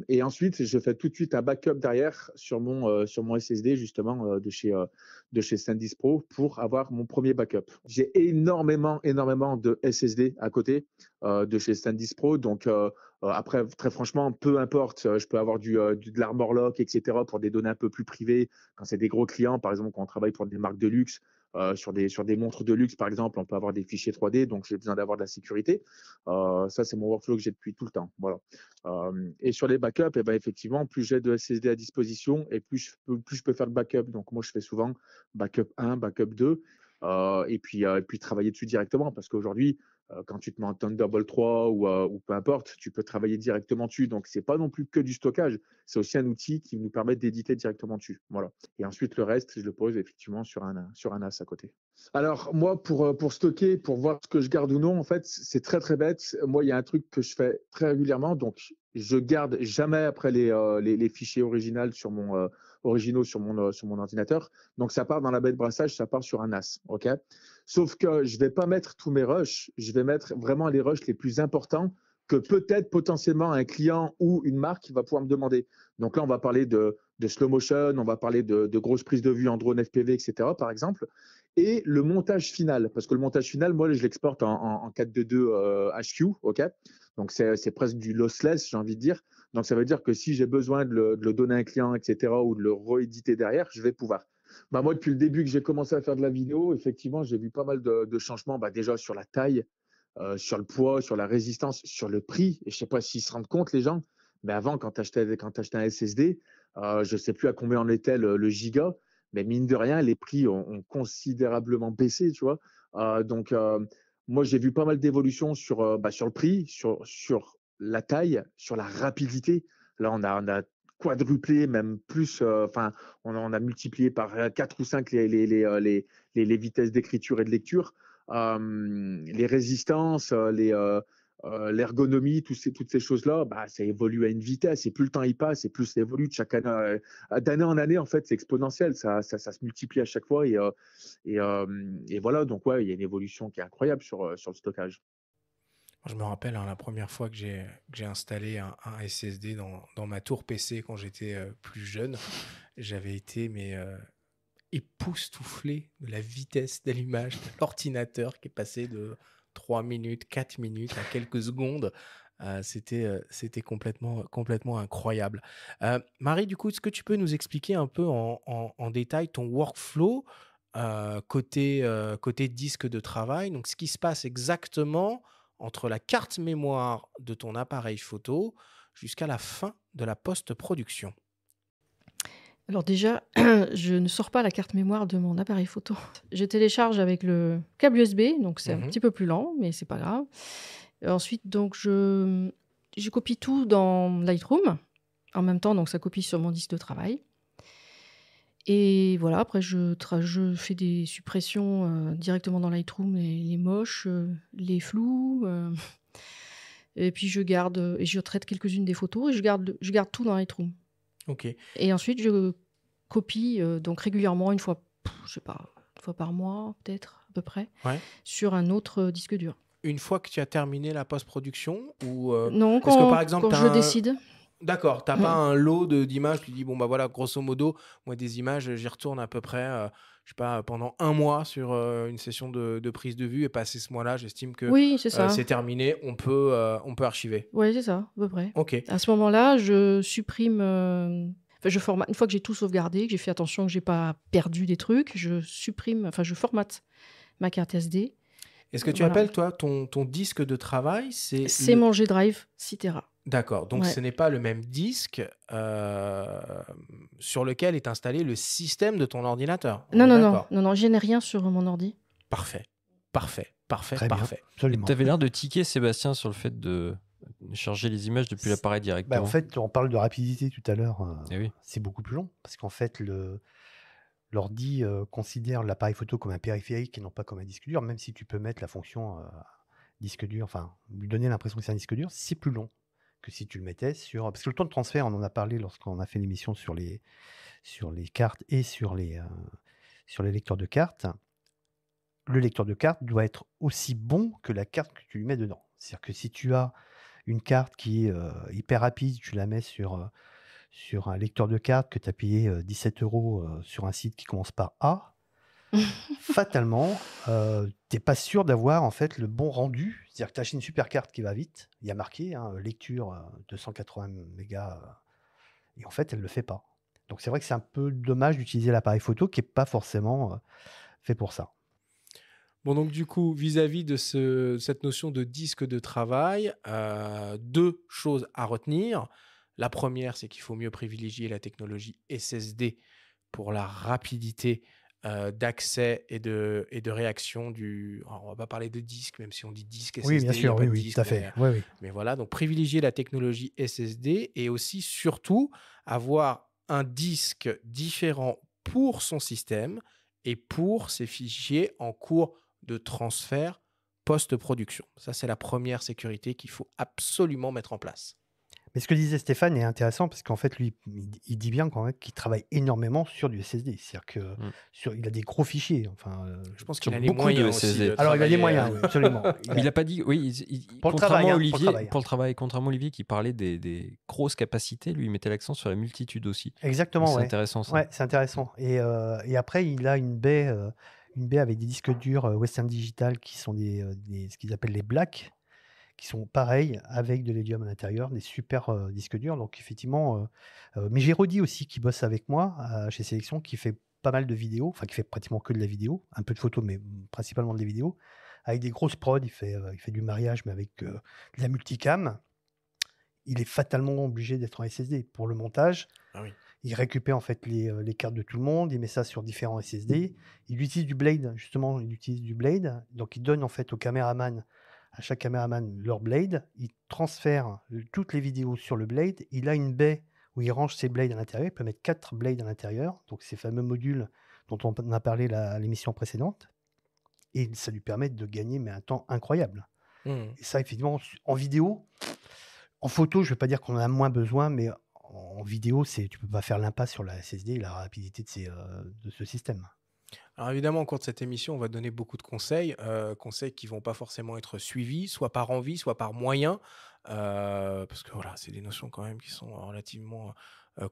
Et ensuite, je fais tout de suite un backup derrière sur mon SSD, justement, de chez SanDisk Pro pour avoir mon premier backup. J'ai énormément de SSD à côté de chez SanDisk Pro. Donc, après, très franchement, peu importe, je peux avoir de l'Armor Lock, etc., pour des données un peu plus privées. Quand c'est des gros clients, par exemple, quand on travaille pour des marques de luxe, sur des montres de luxe, par exemple, on peut avoir des fichiers 3D, donc j'ai besoin d'avoir de la sécurité. Ça, c'est mon workflow que j'ai depuis tout le temps. Voilà. Et sur les backups, effectivement, plus j'ai de SSD à disposition et plus je peux faire de backup. Donc, moi, je fais souvent backup 1, backup 2, et puis travailler dessus directement parce qu'aujourd'hui, quand tu te mets en Thunderbolt 3 ou peu importe, tu peux travailler directement dessus. Donc, c'est pas non plus que du stockage. C'est aussi un outil qui nous permet d'éditer directement dessus. Voilà. Et ensuite, le reste, je le pose effectivement sur un NAS à côté. Alors, moi, pour stocker, pour voir ce que je garde ou non, en fait, c'est très, très bête. Moi, il y a un truc que je fais très régulièrement. Donc, je garde jamais après les fichiers originaux sur mon ordinateur. Donc, ça part dans la baie de brassage, ça part sur un NAS. OK? Sauf que je ne vais pas mettre tous mes rushs. Je vais mettre vraiment les rushs les plus importants que peut-être potentiellement un client ou une marque va pouvoir me demander. Donc là, on va parler de slow motion, on va parler de grosses prises de vue en drone FPV, etc., par exemple. Et le montage final, parce que le montage final, moi, je l'exporte en 4.2.2 HQ, OK? Donc, c'est presque du lossless, j'ai envie de dire. Donc, ça veut dire que si j'ai besoin de le donner à un client, etc., ou de le rééditer derrière, je vais pouvoir. Moi, depuis le début que j'ai commencé à faire de la vidéo, effectivement, j'ai vu pas mal de changements, déjà sur la taille, sur le poids, sur la résistance, sur le prix. Et je ne sais pas s'ils se rendent compte, les gens, mais avant, quand tu achetais un SSD, je ne sais plus à combien on était le giga, mais mine de rien, les prix ont considérablement baissé, tu vois. Donc, moi, j'ai vu pas mal d'évolutions sur le prix, sur la taille, sur la rapidité. Là, on a quadruplé, même plus, on a multiplié par 4 ou 5 les vitesses d'écriture et de lecture. Les résistances, l'ergonomie, toutes ces choses-là, ça évolue à une vitesse et plus le temps y passe et plus ça évolue de chaque année, d'année en année, en fait, c'est exponentiel, ça se multiplie à chaque fois et voilà, donc ouais, il y a une évolution qui est incroyable sur le stockage. Je me rappelle la première fois que j'ai installé un SSD dans ma tour PC quand j'étais plus jeune, j'avais été époustouflé de la vitesse d'allumage de l'ordinateur qui est passé de 3 minutes, 4 minutes à quelques secondes. C'était complètement incroyable. Marie, du coup, est-ce que tu peux nous expliquer un peu en détail ton workflow côté disque de travail? Donc, ce qui se passe exactement entre la carte mémoire de ton appareil photo jusqu'à la fin de la post-production. Alors déjà, je ne sors pas la carte mémoire de mon appareil photo. Je télécharge avec le câble USB, donc c'est un petit peu plus lent, mais c'est pas grave. Ensuite, donc je copie tout dans Lightroom en même temps, donc ça copie sur mon disque de travail. Et voilà, après, je fais des suppressions directement dans Lightroom, les moches, les flous. Et puis je garde, et je traite quelques-unes des photos et je garde tout dans Lightroom. Ok. Et ensuite, je copie donc régulièrement, je sais pas, une fois par mois, peut-être, à peu près, sur un autre disque dur. Une fois que tu as terminé la post-production ou Non, est-ce que par exemple, quand je décide. D'accord, t'as pas un lot d'images, tu dis bon bah voilà, grosso modo, moi des images, j'y retourne à peu près, je sais pas, pendant un mois sur une session de prise de vue et passé ce mois-là, j'estime que Oui, c'est ça. c'est terminé, on peut archiver. Oui, c'est ça, à peu près. Ok. À ce moment-là, je supprime, je formate. Une fois que j'ai tout sauvegardé, que j'ai fait attention que j'ai pas perdu des trucs, je formate ma carte SD. Est-ce que tu appelles, toi, ton disque de travail, c'est mon G-Drive Cythera. D'accord, donc ce n'est pas le même disque sur lequel est installé le système de ton ordinateur. Non, je n'ai rien sur mon ordi. Parfait. Très bien, absolument. Tu avais l'air de tiquer, Sébastien, sur le fait de charger les images depuis l'appareil directement. En fait, on parle de rapidité tout à l'heure. Oui. C'est beaucoup plus long parce qu'en fait, l'ordi considère l'appareil photo comme un périphérique et non pas comme un disque dur, même si tu peux mettre la fonction disque dur, enfin, lui donner l'impression que c'est un disque dur, c'est plus long que si tu le mettais sur... Parce que le temps de transfert, on en a parlé lorsqu'on a fait l'émission sur les cartes et sur les lecteurs de cartes. Le lecteur de carte doit être aussi bon que la carte que tu lui mets dedans. C'est-à-dire que si tu as une carte qui est hyper rapide, tu la mets sur un lecteur de carte que tu as payé 17 € sur un site qui commence par A, fatalement, tu n'es pas sûr d'avoir en fait le bon rendu. C'est-à-dire que tu achètes une super carte qui va vite, il y a marqué lecture 280 mégas, et en fait, elle ne le fait pas. Donc c'est vrai que c'est un peu dommage d'utiliser l'appareil photo qui n'est pas forcément fait pour ça. Bon, donc du coup, vis-à-vis de cette notion de disque de travail, deux choses à retenir. La première, c'est qu'il faut mieux privilégier la technologie SSD pour la rapidité d'accès et de réaction Alors, on va pas parler de disque, même si on dit disque SSD. Oui, bien sûr, oui, disque, tout à fait. Mais voilà, donc privilégier la technologie SSD et aussi, surtout, avoir un disque différent pour son système et pour ses fichiers en cours de transfert post-production. Ça, c'est la première sécurité qu'il faut absolument mettre en place. Mais ce que disait Stéphane est intéressant parce qu'en fait, lui, il dit bien quand même qu'il travaille énormément sur du SSD. C'est-à-dire qu'il a des gros fichiers. Enfin, je pense qu'il a les moyens aussi. Alors, il a les moyens, oui, absolument. Il n'a pas dit... Oui, pour le travail, pour le travail. Contrairement à Olivier qui parlait des grosses capacités, lui, il mettait l'accent sur la multitude aussi. Exactement, c'est intéressant, ça. Ouais, c'est intéressant. Et après, il a une baie avec des disques durs Western Digital qui sont ce qu'ils appellent les Black, qui sont pareils avec de l'hélium à l'intérieur, des super disques durs. Donc effectivement, mais j'ai Rodi aussi qui bosse avec moi chez Sélection, qui fait pas mal de vidéos, enfin qui fait pratiquement que de la vidéo, un peu de photos, mais principalement des vidéos, avec des grosses prods. Il fait du mariage, mais avec de la multicam. Il est fatalement obligé d'être en SSD pour le montage. Ah oui. Il récupère en fait les cartes de tout le monde, il met ça sur différents SSD. Il utilise du Blade, justement, Donc il donne en fait au caméraman, à chaque caméraman leur Blade. Il transfère toutes les vidéos sur le Blade. Il a une baie où il range ses Blades à l'intérieur. Il peut mettre 4 Blades à l'intérieur, donc ces fameux modules dont on a parlé à l'émission précédente. Et ça lui permet de gagner un temps incroyable. Et ça, effectivement, en vidéo, en photo, je ne vais pas dire qu'on en a moins besoin, mais en vidéo, tu ne peux pas faire l'impasse sur la SSD et la rapidité de ce système. Alors évidemment, au cours de cette émission, on va donner beaucoup de conseils qui ne vont pas forcément être suivis, soit par envie, soit par moyen, parce que voilà, c'est des notions quand même qui sont relativement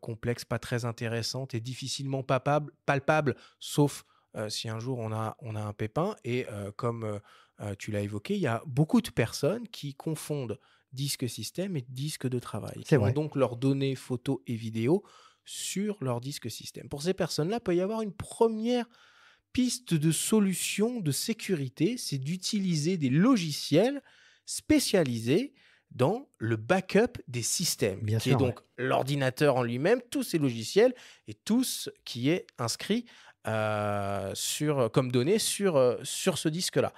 complexes, pas très intéressantes et difficilement palpables, sauf si un jour on a un pépin. Et comme tu l'as évoqué, il y a beaucoup de personnes qui confondent disque système et disque de travail, qui ont donc leurs données photos et vidéos sur leur disque système. Pour ces personnes-là, il peut y avoir une première piste de solution de sécurité, c'est d'utiliser des logiciels spécialisés dans le backup des systèmes, qui est donc l'ordinateur en lui-même, tous ces logiciels et tout ce qui est inscrit comme données sur ce disque-là.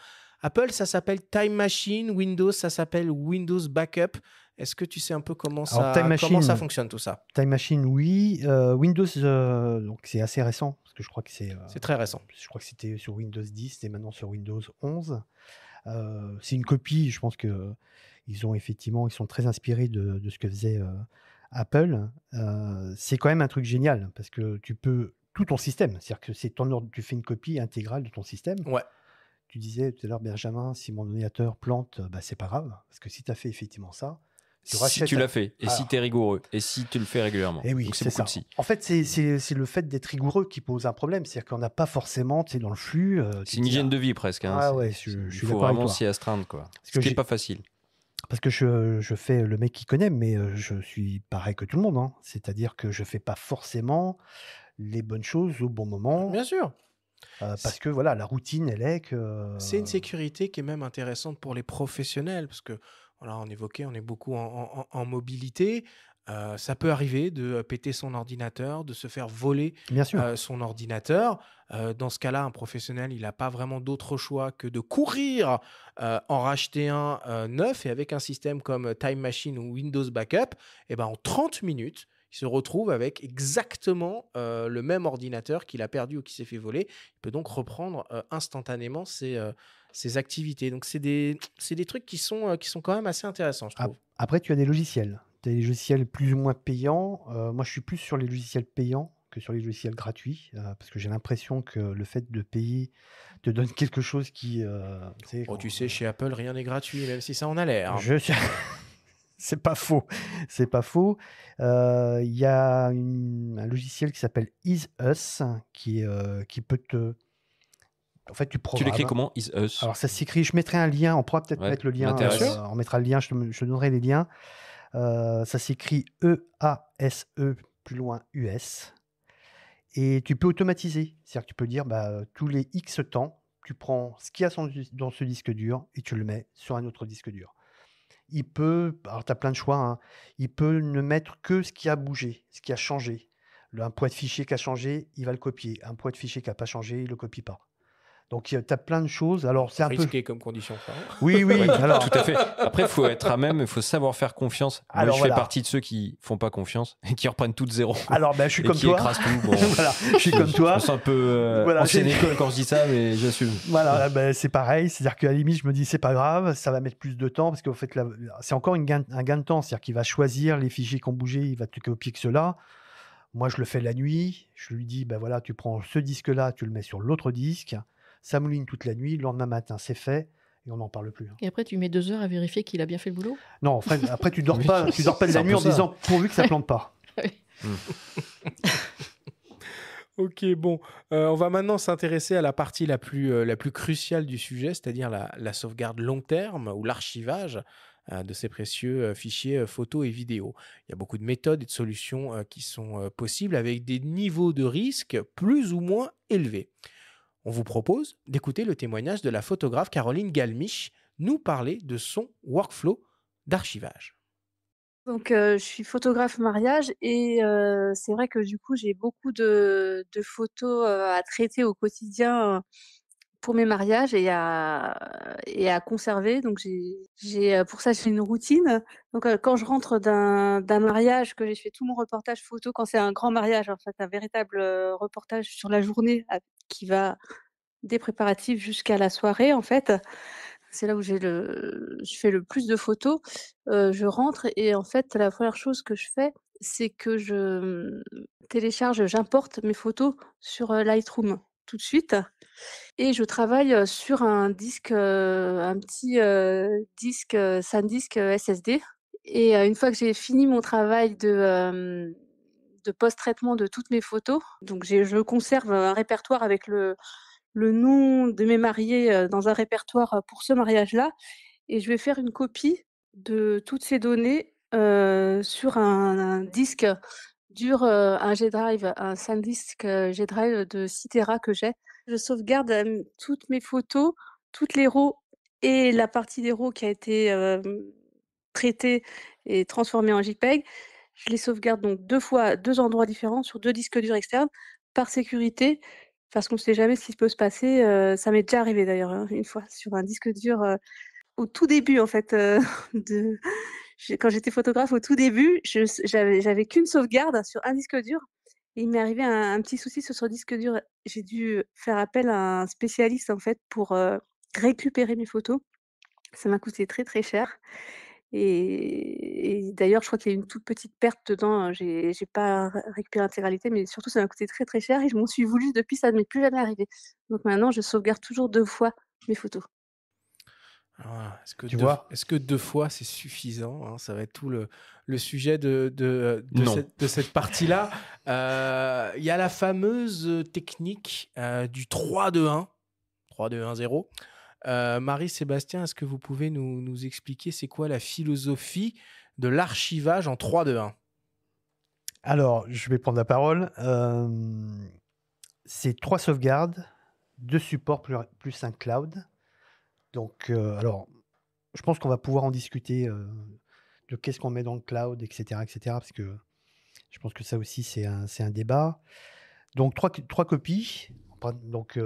Apple, ça s'appelle Time Machine. Windows, ça s'appelle Windows Backup. Est-ce que tu sais un peu comment Alors, Time ça Machine, fonctionne tout ça? Time Machine, oui. Windows, donc c'est assez récent, parce que je crois que C'est très récent. je crois que c'était sur Windows 10 et maintenant sur Windows 11. C'est une copie, je pense que ils sont très inspirés de ce que faisait Apple. C'est quand même un truc génial, parce que tu peux tout ton système, c'est-à-dire que tu fais une copie intégrale de ton système. Ouais. Tu disais tout à l'heure, Benjamin, si mon ordinateur plante, bah, c'est pas grave, parce que si tu as fait effectivement ça, tu Si rachètes. tu l'as fait, et si Alors, tu es rigoureux, et si tu le fais régulièrement. et oui, Donc c'est c'est beaucoup ça. de si. En fait, c'est le fait d'être rigoureux qui pose un problème. C'est-à-dire qu'on n'a pas forcément, tu sais, dans le flux, tu C'est te une dis, hygiène de vie presque. Hein. ah ouais, Il je suis faut d'accord avec vraiment toi. s'y astreindre, quoi. Parce Ce que qui n'est j'ai- pas facile. Parce que je fais le mec qui connaît, mais je suis pareil que tout le monde, hein. C'est-à-dire que je fais pas forcément les bonnes choses au bon moment, Bien sûr. parce que voilà, la routine, elle est que. C'est une sécurité qui est même intéressante pour les professionnels, parce que voilà, on est beaucoup en mobilité. Ça peut arriver de péter son ordinateur, de se faire voler Bien sûr. son ordinateur. Dans ce cas-là, un professionnel, il n'a pas vraiment d'autre choix que de courir en racheter un neuf. Et avec un système comme Time Machine ou Windows Backup, eh ben, en 30 minutes, il se retrouve avec exactement le même ordinateur qu'il a perdu ou qui s'est fait voler. Il peut donc reprendre instantanément ses activités. Donc, c'est des trucs qui sont quand même assez intéressants, je trouve. Après, tu as des logiciels. Tu as des logiciels plus ou moins payants. Moi, je suis plus sur les logiciels payants que sur les logiciels gratuits, parce que j'ai l'impression que le fait de payer te donne quelque chose qui. Tu sais, chez Apple, rien n'est gratuit, même si ça en a l'air. C'est pas faux. C'est pas faux. Il y a un logiciel qui s'appelle EaseUs qui peut te. En fait, tu Tu l'écris programmes. comment? Is Us. Alors, ça s'écrit. Je mettrai un lien. On pourra peut-être Ouais, mettre le lien. m'intéresse. On mettra le lien. Je te donnerai les liens. Ça s'écrit EASE plus loin US. Et tu peux automatiser. C'est-à-dire que tu peux dire tous les X temps, tu prends ce qu'il y a dans ce disque dur et tu le mets sur un autre disque dur. Alors tu as plein de choix, hein. Il peut ne mettre que ce qui a bougé, ce qui a changé. Un poids de fichier qui a changé, il va le copier. Un poids de fichier qui n'a pas changé, il ne le copie pas. Donc tu as plein de choses. Alors c'est un peu risqué comme condition. Ça. Oui, oui. Alors tout à fait. Après, il faut être à même, il faut savoir faire confiance. Moi, je fais partie de ceux qui font pas confiance et qui reprennent tout de zéro. Alors je suis et comme qui toi. écrasent tout. Bon, voilà, je suis comme toi. Je pense un peu ancienne école quand je dis ça, mais j'assume. Voilà, c'est pareil. C'est-à-dire qu'à la limite, je me dis c'est pas grave, ça va mettre plus de temps parce qu'en fait, c'est encore un gain de temps. C'est-à-dire qu'il va choisir les fichiers qui ont bougé, il va te copier que ceux-là. Moi, je le fais la nuit. Je lui dis, voilà, tu prends ce disque-là, tu le mets sur l'autre disque. Ça mouline toute la nuit. Le lendemain matin, c'est fait. Et on n'en parle plus. Et après, tu mets 2 heures à vérifier qu'il a bien fait le boulot? Non, après, tu dors pas, tu dors pas de la nuit en disant pourvu que ça plante pas. Ok, bon. On va maintenant s'intéresser à la partie la plus cruciale du sujet, c'est-à-dire la sauvegarde long terme ou l'archivage de ces précieux fichiers photos et vidéos. Il y a beaucoup de méthodes et de solutions qui sont possibles avec des niveaux de risque plus ou moins élevés. On vous propose d'écouter le témoignage de la photographe Caroline Galmiche nous parler de son workflow d'archivage. Donc, je suis photographe mariage et c'est vrai que du coup, j'ai beaucoup de photos à traiter au quotidien pour mes mariages et à conserver. Donc, pour ça, j'ai une routine. Donc, quand je rentre d'un mariage, que j'ai fait tout mon reportage photo, quand c'est un grand mariage, en fait, un véritable reportage sur la journée qui va des préparatifs jusqu'à la soirée, en fait. C'est là où je fais le plus de photos. Je rentre et en fait, la première chose que je fais, c'est que j'importe mes photos sur, Lightroom tout de suite et je travaille, sur un disque, un petit, disque, SanDisk, SSD et une fois que j'ai fini mon travail de post-traitement de toutes mes photos, donc je conserve un répertoire avec le nom de mes mariés, dans un répertoire, pour ce mariage-là et je vais faire une copie de toutes ces données, sur un disque dur, un G-Drive, un SanDisk, G-Drive de 6 téra que j'ai. Je sauvegarde, toutes mes photos, toutes les RAW et la partie des RAW qui a été, traitée et transformée en JPEG. Je les sauvegarde donc 2 fois à 2 endroits différents sur 2 disques durs externes par sécurité. Parce qu'on ne sait jamais ce qui peut se passer, ça m'est déjà arrivé d'ailleurs, hein, une fois sur un disque dur, au tout début en fait, Quand j'étais photographe au tout début, j'avais qu'une sauvegarde sur un disque dur. Et il m'est arrivé un petit souci sur ce disque dur. J'ai dû faire appel à un spécialiste en fait pour récupérer mes photos. Ça m'a coûté très très cher. Et d'ailleurs, je crois qu'il y a eu une toute petite perte dedans. J'ai pas récupéré l'intégralité, mais surtout ça m'a coûté très très cher et je m'en suis voulu depuis. Ça ne m'est plus jamais arrivé. Donc maintenant, je sauvegarde toujours 2 fois mes photos. Voilà. Tu vois? Est-ce que 2 fois, c'est suffisant, hein? Ça va être tout le sujet de Non. cette partie-là. Il y a la fameuse technique du 3-2-1, 3-2-1-0. Marie-Sébastien, est-ce que vous pouvez nous expliquer c'est quoi la philosophie de l'archivage en 3-2-1? Alors, je vais prendre la parole. C'est 3 sauvegardes, 2 supports plus un cloud. Donc, alors, je pense qu'on va pouvoir en discuter de qu'est-ce qu'on met dans le cloud, etc., parce que je pense que ça aussi, c'est un débat. Donc, 3 copies. Donc,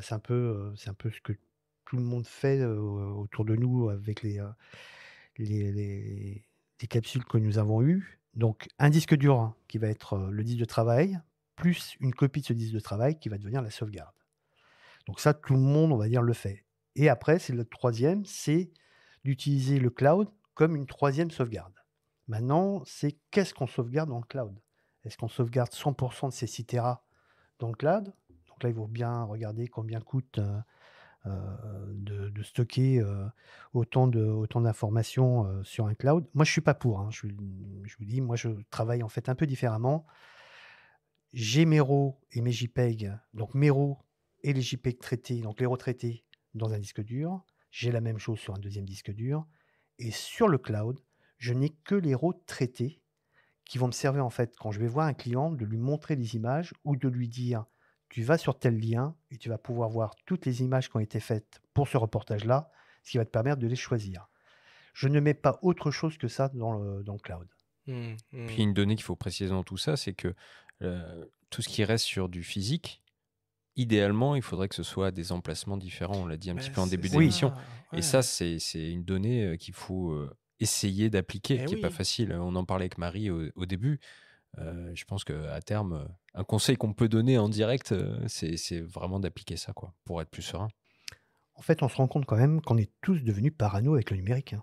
c'est un peu ce que tout le monde fait autour de nous avec les capsules que nous avons eues. Donc, un disque dur qui va être le disque de travail, plus une copie de ce disque de travail qui va devenir la sauvegarde. Donc ça, tout le monde, on va dire, le fait. Et après, c'est le troisième, c'est d'utiliser le cloud comme une troisième sauvegarde. Maintenant, c'est qu'est-ce qu'on sauvegarde dans le cloud? Est-ce qu'on sauvegarde 100% de ces 6 Tera dans le cloud? Donc là, il faut bien regarder combien coûte de stocker autant d'informations sur un cloud. Moi, je ne suis pas pour. Je vous dis, moi, je travaille en fait un peu différemment. J'ai mes RAW et mes JPEG. Donc mes RAW et les JPEG traités, donc les retraités dans un disque dur. J'ai la même chose sur un deuxième disque dur. Et sur le cloud, je n'ai que les RAW traités qui vont me servir en fait quand je vais voir un client de lui montrer les images ou de lui dire tu vas sur tel lien et tu vas pouvoir voir toutes les images qui ont été faites pour ce reportage-là, ce qui va te permettre de les choisir. Je ne mets pas autre chose que ça dans le cloud. Puis une donnée qu'il faut préciser dans tout ça, c'est que tout ce qui reste sur du physique, idéalement, il faudrait que ce soit des emplacements différents. On l'a dit un petit peu en début d'émission. Ouais. Et ça, c'est une donnée qu'il faut essayer d'appliquer, qui n'est pas facile. On en parlait avec Marie au début. Je pense qu'à terme, un conseil qu'on peut donner en direct, c'est vraiment d'appliquer ça, quoi, pour être plus serein. En fait, on se rend compte quand même qu'on est tous devenus parano avec le numérique.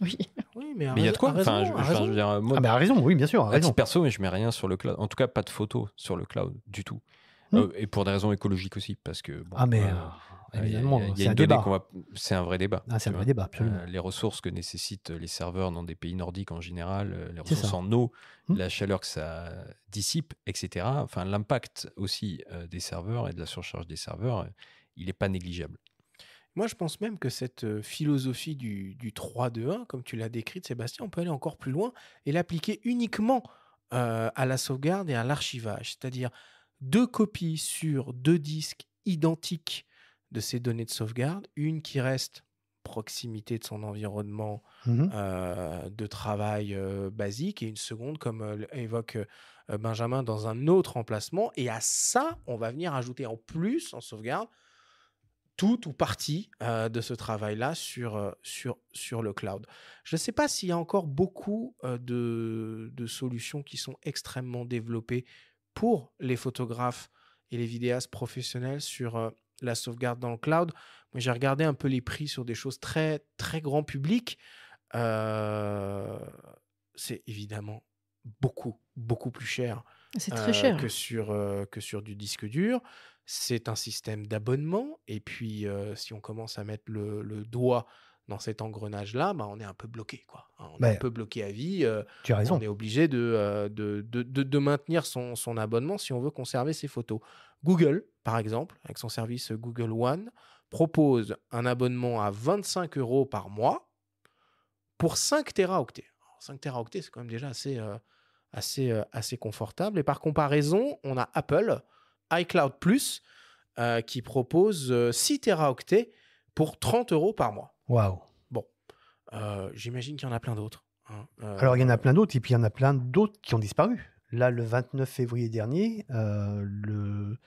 Oui. Oui, mais il y a de quoi. Enfin, je veux dire, moi, a raison, oui, bien sûr. À titre perso, mais je mets rien sur le cloud. En tout cas, pas de photos sur le cloud du tout. Et pour des raisons écologiques aussi, parce que bon, évidemment, c'est un débat. C'est un vrai débat. C'est un vrai débat, absolument. Les ressources que nécessitent les serveurs dans des pays nordiques en général, les ressources en eau, la chaleur que ça dissipe, etc. Enfin, l'impact aussi des serveurs et de la surcharge des serveurs, il n'est pas négligeable. Moi, je pense même que cette philosophie du 3-2-1, comme tu l'as décrite, Sébastien, on peut aller encore plus loin et l'appliquer uniquement à la sauvegarde et à l'archivage. C'est-à-dire 2 copies sur 2 disques identiques de ces données de sauvegarde, une qui reste proximité de son environnement de travail basique et une seconde, comme évoque Benjamin, dans un autre emplacement. Et à ça, on va venir ajouter en plus, en sauvegarde, tout ou partie de ce travail-là sur le cloud. Je ne sais pas s'il y a encore beaucoup de solutions qui sont extrêmement développées pour les photographes et les vidéastes professionnels sur la sauvegarde dans le cloud. Moi, j'ai regardé un peu les prix sur des choses très, très grand public. C'est évidemment beaucoup, beaucoup plus cher. C'est très cher. Que sur du disque dur. C'est un système d'abonnement. Et puis, si on commence à mettre le doigt dans cet engrenage-là, on est un peu bloqué, quoi. On est un peu bloqué à vie. Tu as raison. On est obligé de maintenir son abonnement si on veut conserver ses photos. Google, par exemple, avec son service Google One, propose un abonnement à 25 € par mois pour 5 téraoctets. Alors, 5 téraoctets, c'est quand même déjà assez confortable. Et par comparaison, on a Apple, iCloud Plus, qui propose 6 téraoctets pour 30 € par mois. Waouh. Bon, j'imagine qu'il y en a plein d'autres. Alors, il y en a plein d'autres, et puis il y en a plein d'autres qui ont disparu. Là, le 29 février dernier, le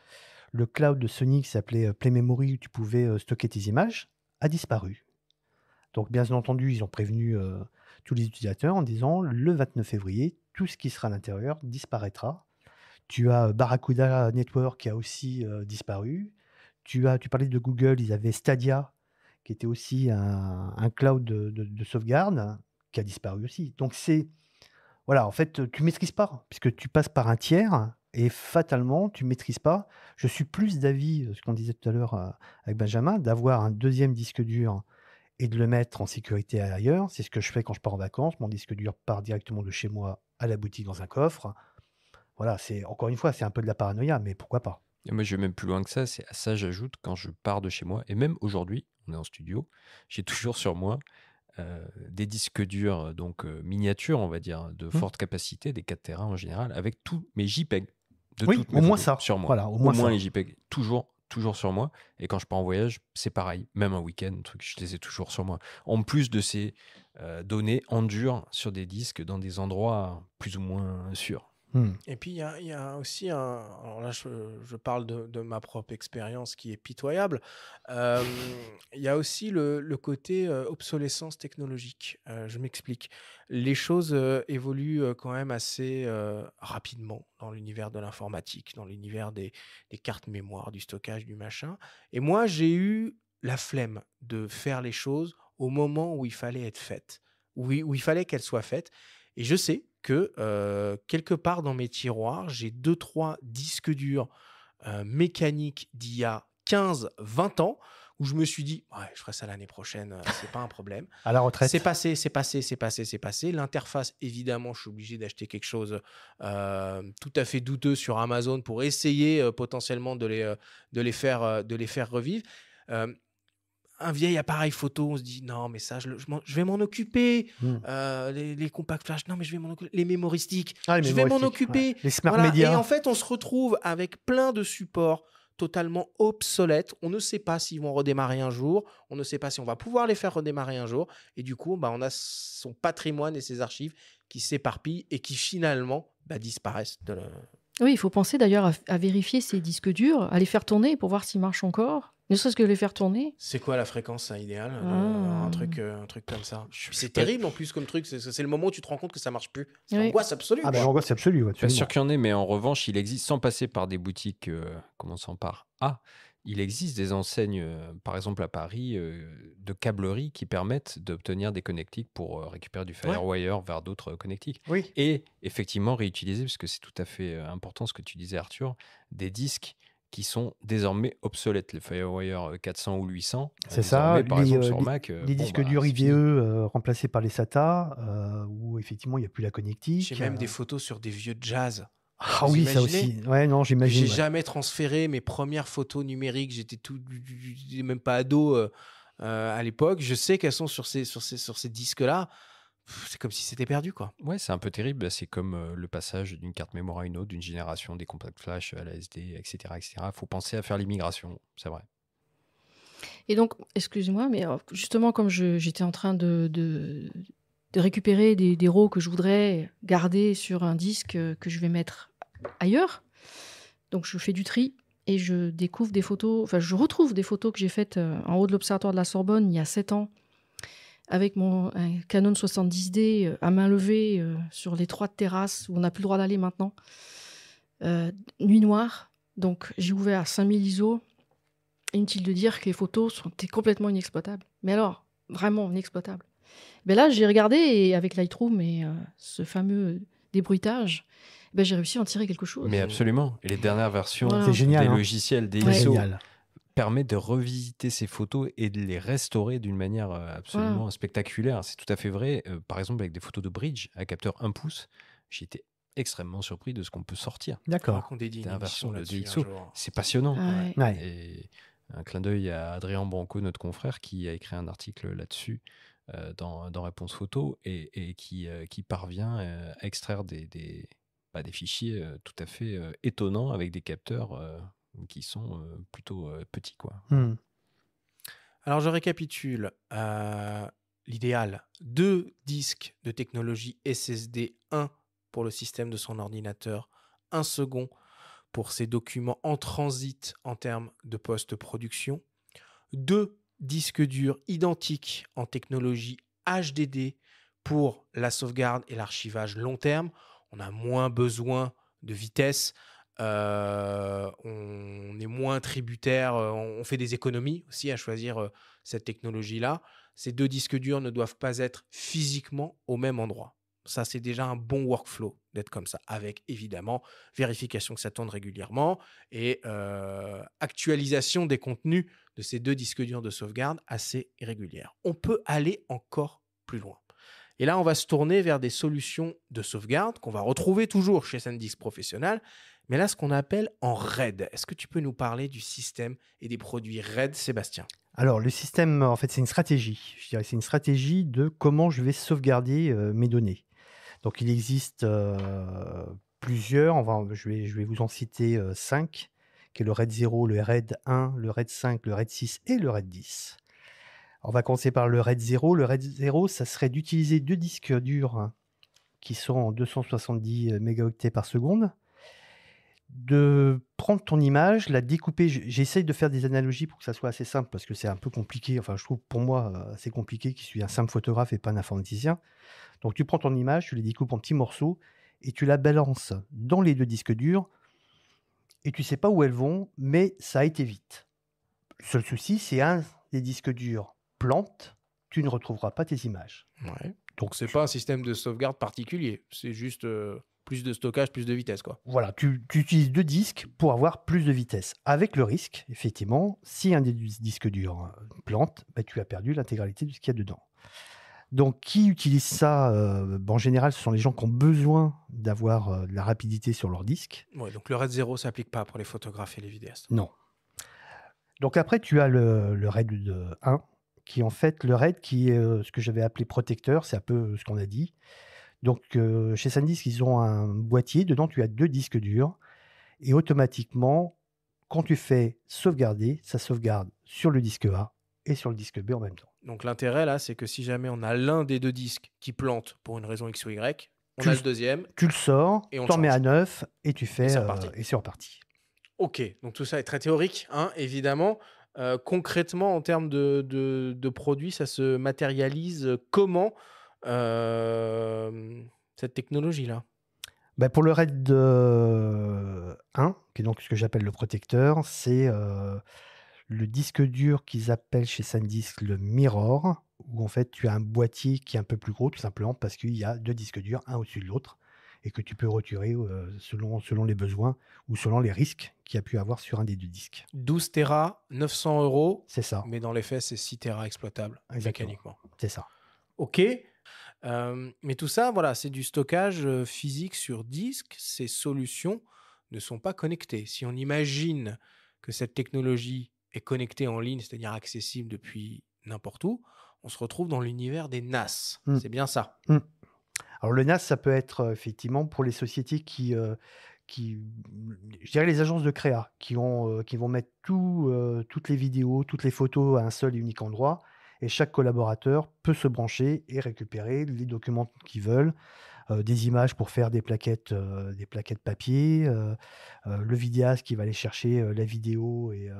cloud de Sony qui s'appelait Play Memory, où tu pouvais stocker tes images, a disparu. Donc, bien entendu, ils ont prévenu tous les utilisateurs en disant le 29 février, tout ce qui sera à l'intérieur disparaîtra. Tu as Barracuda Network qui a aussi disparu. Tu parlais de Google, ils avaient Stadia, qui était aussi un cloud de sauvegarde, qui a disparu aussi. Donc voilà, en fait, tu maîtrises pas, puisque tu passes par un tiers et fatalement, tu maîtrises pas. Je suis plus d'avis, ce qu'on disait tout à l'heure avec Benjamin, d'avoir un deuxième disque dur et de le mettre en sécurité ailleurs. C'est ce que je fais quand je pars en vacances. Mon disque dur part directement de chez moi à la boutique dans un coffre. Voilà, encore une fois, c'est un peu de la paranoïa, mais pourquoi pas? Et moi, je vais même plus loin que ça. À ça, j'ajoute quand je pars de chez moi, et même aujourd'hui, on est en studio, j'ai toujours sur moi des disques durs miniatures, on va dire, de forte capacité, des 4 Tera en général, avec tous mes JPEG de Oui, toutes au mes moins photos ça. sur moi. Voilà, au moins ça. les JPEG, toujours sur moi. Et quand je pars en voyage, c'est pareil. Même un week-end, je les ai toujours sur moi. En plus de ces données en dur sur des disques dans des endroits plus ou moins sûrs. Et puis, il y a aussi alors là, je parle de ma propre expérience qui est pitoyable. Il y a aussi le côté obsolescence technologique. Je m'explique. Les choses évoluent quand même assez rapidement dans l'univers de l'informatique, dans l'univers des cartes mémoire, du stockage, du machin. Et moi, j'ai eu la flemme de faire les choses au moment où il fallait être faites, où il fallait qu'elles soient faites. Et je sais que quelque part dans mes tiroirs, j'ai 2-3 disques durs mécaniques d'il y a 15-20 ans où je me suis dit, ouais, je ferai ça l'année prochaine, c'est pas un problème. À la retraite. C'est passé. L'interface, évidemment, je suis obligé d'acheter quelque chose tout à fait douteux sur Amazon pour essayer potentiellement de les faire revivre. Un vieil appareil photo, on se dit non, mais ça, je vais m'en occuper. Les compacts flash, non, mais je vais m'en occuper. Les mémoristiques, je vais m'en occuper. Ouais. Les smart media. Et en fait, on se retrouve avec plein de supports totalement obsolètes. On ne sait pas s'ils vont redémarrer un jour. On ne sait pas si on va pouvoir les faire redémarrer un jour. Et du coup, on a son patrimoine et ses archives qui s'éparpillent et qui finalement disparaissent de Oui, il faut penser d'ailleurs à vérifier ces disques durs, à les faire tourner pour voir s'ils marchent encore. Ne serait-ce que les faire tourner. C'est quoi la fréquence idéale un truc comme ça. C'est terrible en plus comme truc. C'est le moment où tu te rends compte que ça marche plus. C'est l'angoisse absolue. Ah, l'angoisse absolue. Ouais, pas sûr qu'il y en ait, mais en revanche, il existe, sans passer par des boutiques commençant par A, il existe des enseignes, par exemple à Paris, de câblerie qui permettent d'obtenir des connectiques pour récupérer du Firewire vers d'autres connectiques. Oui. Et effectivement réutiliser, parce que c'est tout à fait important ce que tu disais Arthur, des disques qui sont désormais obsolètes. Les Firewire 400 ou 800, c'est ça. Par exemple sur Mac. Les disques durs IDE remplacés par les SATA, où effectivement il n'y a plus la connectique. J'ai même des photos sur des vieux Jazz. Ah oui, ça aussi. Ouais, non, j'imagine. J'ai jamais transféré mes premières photos numériques. J'étais même pas ado à l'époque. Je sais qu'elles sont sur ces disques-là. C'est comme si c'était perdu, quoi. Ouais, c'est un peu terrible. C'est comme le passage d'une carte mémoire à une autre, d'une génération des compacts flash à la SD, etc., etc. Il faut penser à faire l'immigration, c'est vrai. Et donc, excusez-moi, mais justement, comme j'étais en train de récupérer des RAW que je voudrais garder sur un disque que je vais mettre ailleurs, donc je fais du tri et je découvre des photos, enfin je retrouve des photos que j'ai faites en haut de l'Observatoire de la Sorbonne il y a 7 ans avec un Canon 70D à main levée sur l'étroite terrasse où on n'a plus le droit d'aller maintenant. Nuit noire, donc j'ai ouvert à 5000 ISO. Inutile de dire que les photos sont complètement inexploitables. Mais alors, vraiment inexploitables. Ben là, j'ai regardé et avec Lightroom et ce fameux débruitage, j'ai réussi à en tirer quelque chose. Mais absolument. Et les dernières versions c'est génial, des logiciels, des ISO, permettent de revisiter ces photos et de les restaurer d'une manière absolument spectaculaire. C'est tout à fait vrai. Par exemple, avec des photos de bridge à capteur 1 pouce, j'ai été extrêmement surpris de ce qu'on peut sortir. D'accord. Qu'on dédie une version de DxO. C'est passionnant. Ouais. Et un clin d'œil à Adrien Branco, notre confrère, qui a écrit un article là-dessus dans Réponse Photo et qui parvient à extraire des fichiers tout à fait étonnants avec des capteurs qui sont plutôt petits, quoi. Alors, je récapitule. L'idéal, 2 disques de technologie SSD, 1 pour le système de son ordinateur, 1 second pour ses documents en transit en termes de post-production, 2 disques durs identiques en technologie HDD pour la sauvegarde et l'archivage long terme. On a moins besoin de vitesse, on est moins tributaire, on fait des économies aussi à choisir cette technologie-là. Ces 2 disques durs ne doivent pas être physiquement au même endroit. Ça, c'est déjà un bon workflow d'être comme ça, avec évidemment vérification que ça tourne régulièrement et actualisation des contenus de ces 2 disques durs de sauvegarde assez régulière. On peut aller encore plus loin. Et là, on va se tourner vers des solutions de sauvegarde qu'on va retrouver toujours chez SanDisk Professionnel, mais là, ce qu'on appelle en RAID. Est-ce que tu peux nous parler du système et des produits RAID, Sébastien? Alors, le système, en fait, c'est une stratégie. Je dirais que c'est une stratégie de comment je vais sauvegarder mes données. Donc, il existe plusieurs. Je vais vous en citer 5, qui est le RAID 0, le RAID 1, le RAID 5, le RAID 6 et le RAID 10. On va commencer par le RAID 0. Le RAID 0, ça serait d'utiliser 2 disques durs qui sont en 270 mégaoctets par seconde, de prendre ton image, la découper. J'essaye de faire des analogies pour que ça soit assez simple parce que c'est un peu compliqué. Enfin, je trouve pour moi assez compliqué, qui suis un simple photographe et pas un informaticien. Donc, tu prends ton image, tu les découpes en petits morceaux et tu la balances dans les 2 disques durs et tu sais pas où elles vont, mais ça a été vite. Le seul souci, c'est un des disques durs plante, tu ne retrouveras pas tes images. Ouais. Donc, c'est pas un système de sauvegarde particulier. C'est juste plus de stockage, plus de vitesse, quoi. Voilà, tu utilises 2 disques pour avoir plus de vitesse. Avec le risque, effectivement, si un des disques durs plante, bah, tu as perdu l'intégralité de ce qu'il y a dedans. Donc, qui utilise ça en général, ce sont les gens qui ont besoin d'avoir de la rapidité sur leur disque. Ouais, donc, le RAID 0 ne s'applique pas pour les photographes et les vidéastes. Non. Donc, après, tu as le RAID 1, qui est en fait le RAID qui est ce que j'avais appelé protecteur, c'est un peu ce qu'on a dit. Donc, chez SanDisk, ils ont un boîtier. Dedans, tu as 2 disques durs. Et automatiquement, quand tu fais sauvegarder, ça sauvegarde sur le disque A et sur le disque B en même temps. Donc, l'intérêt, là, c'est que si jamais on a l'un des 2 disques qui plante pour une raison X ou Y, on a le deuxième. Tu le sors, et on t'en le mets à change. neuf et tu fais... Et c'est reparti. Ok, donc tout ça est très théorique, hein, évidemment. Concrètement, en termes de produits, ça se matérialise comment cette technologie-là? Bah, pour le RAID 1, qui est donc ce que j'appelle le protecteur, c'est le disque dur qu'ils appellent chez SanDisk le Mirror, où en fait tu as un boîtier qui est un peu plus gros, tout simplement parce qu'il y a 2 disques durs, un au-dessus de l'autre, et que tu peux retirer selon les besoins ou selon les risques qu'il y a pu avoir sur un des 2 disques. 12 Tera, 900 €. C'est ça. Mais dans les faits, c'est 6 Tera exploitables mécaniquement. C'est ça. Ok. Mais tout ça, voilà, c'est du stockage physique sur disque. Ces solutions ne sont pas connectées. Si on imagine que cette technologie est connectée en ligne, c'est-à-dire accessible depuis n'importe où, on se retrouve dans l'univers des NAS. C'est bien ça. Alors le NAS, ça peut être effectivement pour les sociétés qui je dirais les agences de créa, qui vont mettre toutes les vidéos, toutes les photos à un seul et unique endroit, et chaque collaborateur peut se brancher et récupérer les documents qu'ils veulent, des images pour faire des plaquettes papier, le vidéaste qui va aller chercher la vidéo et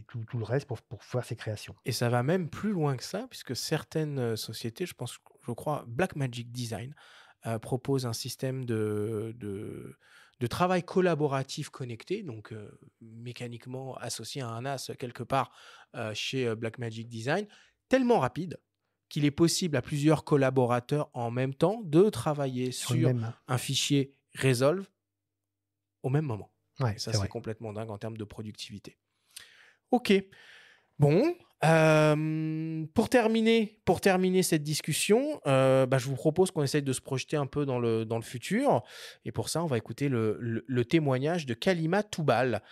tout le reste pour faire ses créations. Et ça va même plus loin que ça, puisque certaines sociétés, je crois Blackmagic Design, propose un système de travail collaboratif connecté, donc mécaniquement associé à un NAS quelque part chez Blackmagic Design, tellement rapide qu'il est possible à plusieurs collaborateurs en même temps de travailler sur un fichier Resolve au même moment. Ouais, et ça, c'est complètement dingue en termes de productivité. Ok. Bon, pour terminer cette discussion, je vous propose qu'on essaye de se projeter un peu dans le futur. Et pour ça, on va écouter le témoignage de Kalima Toubal,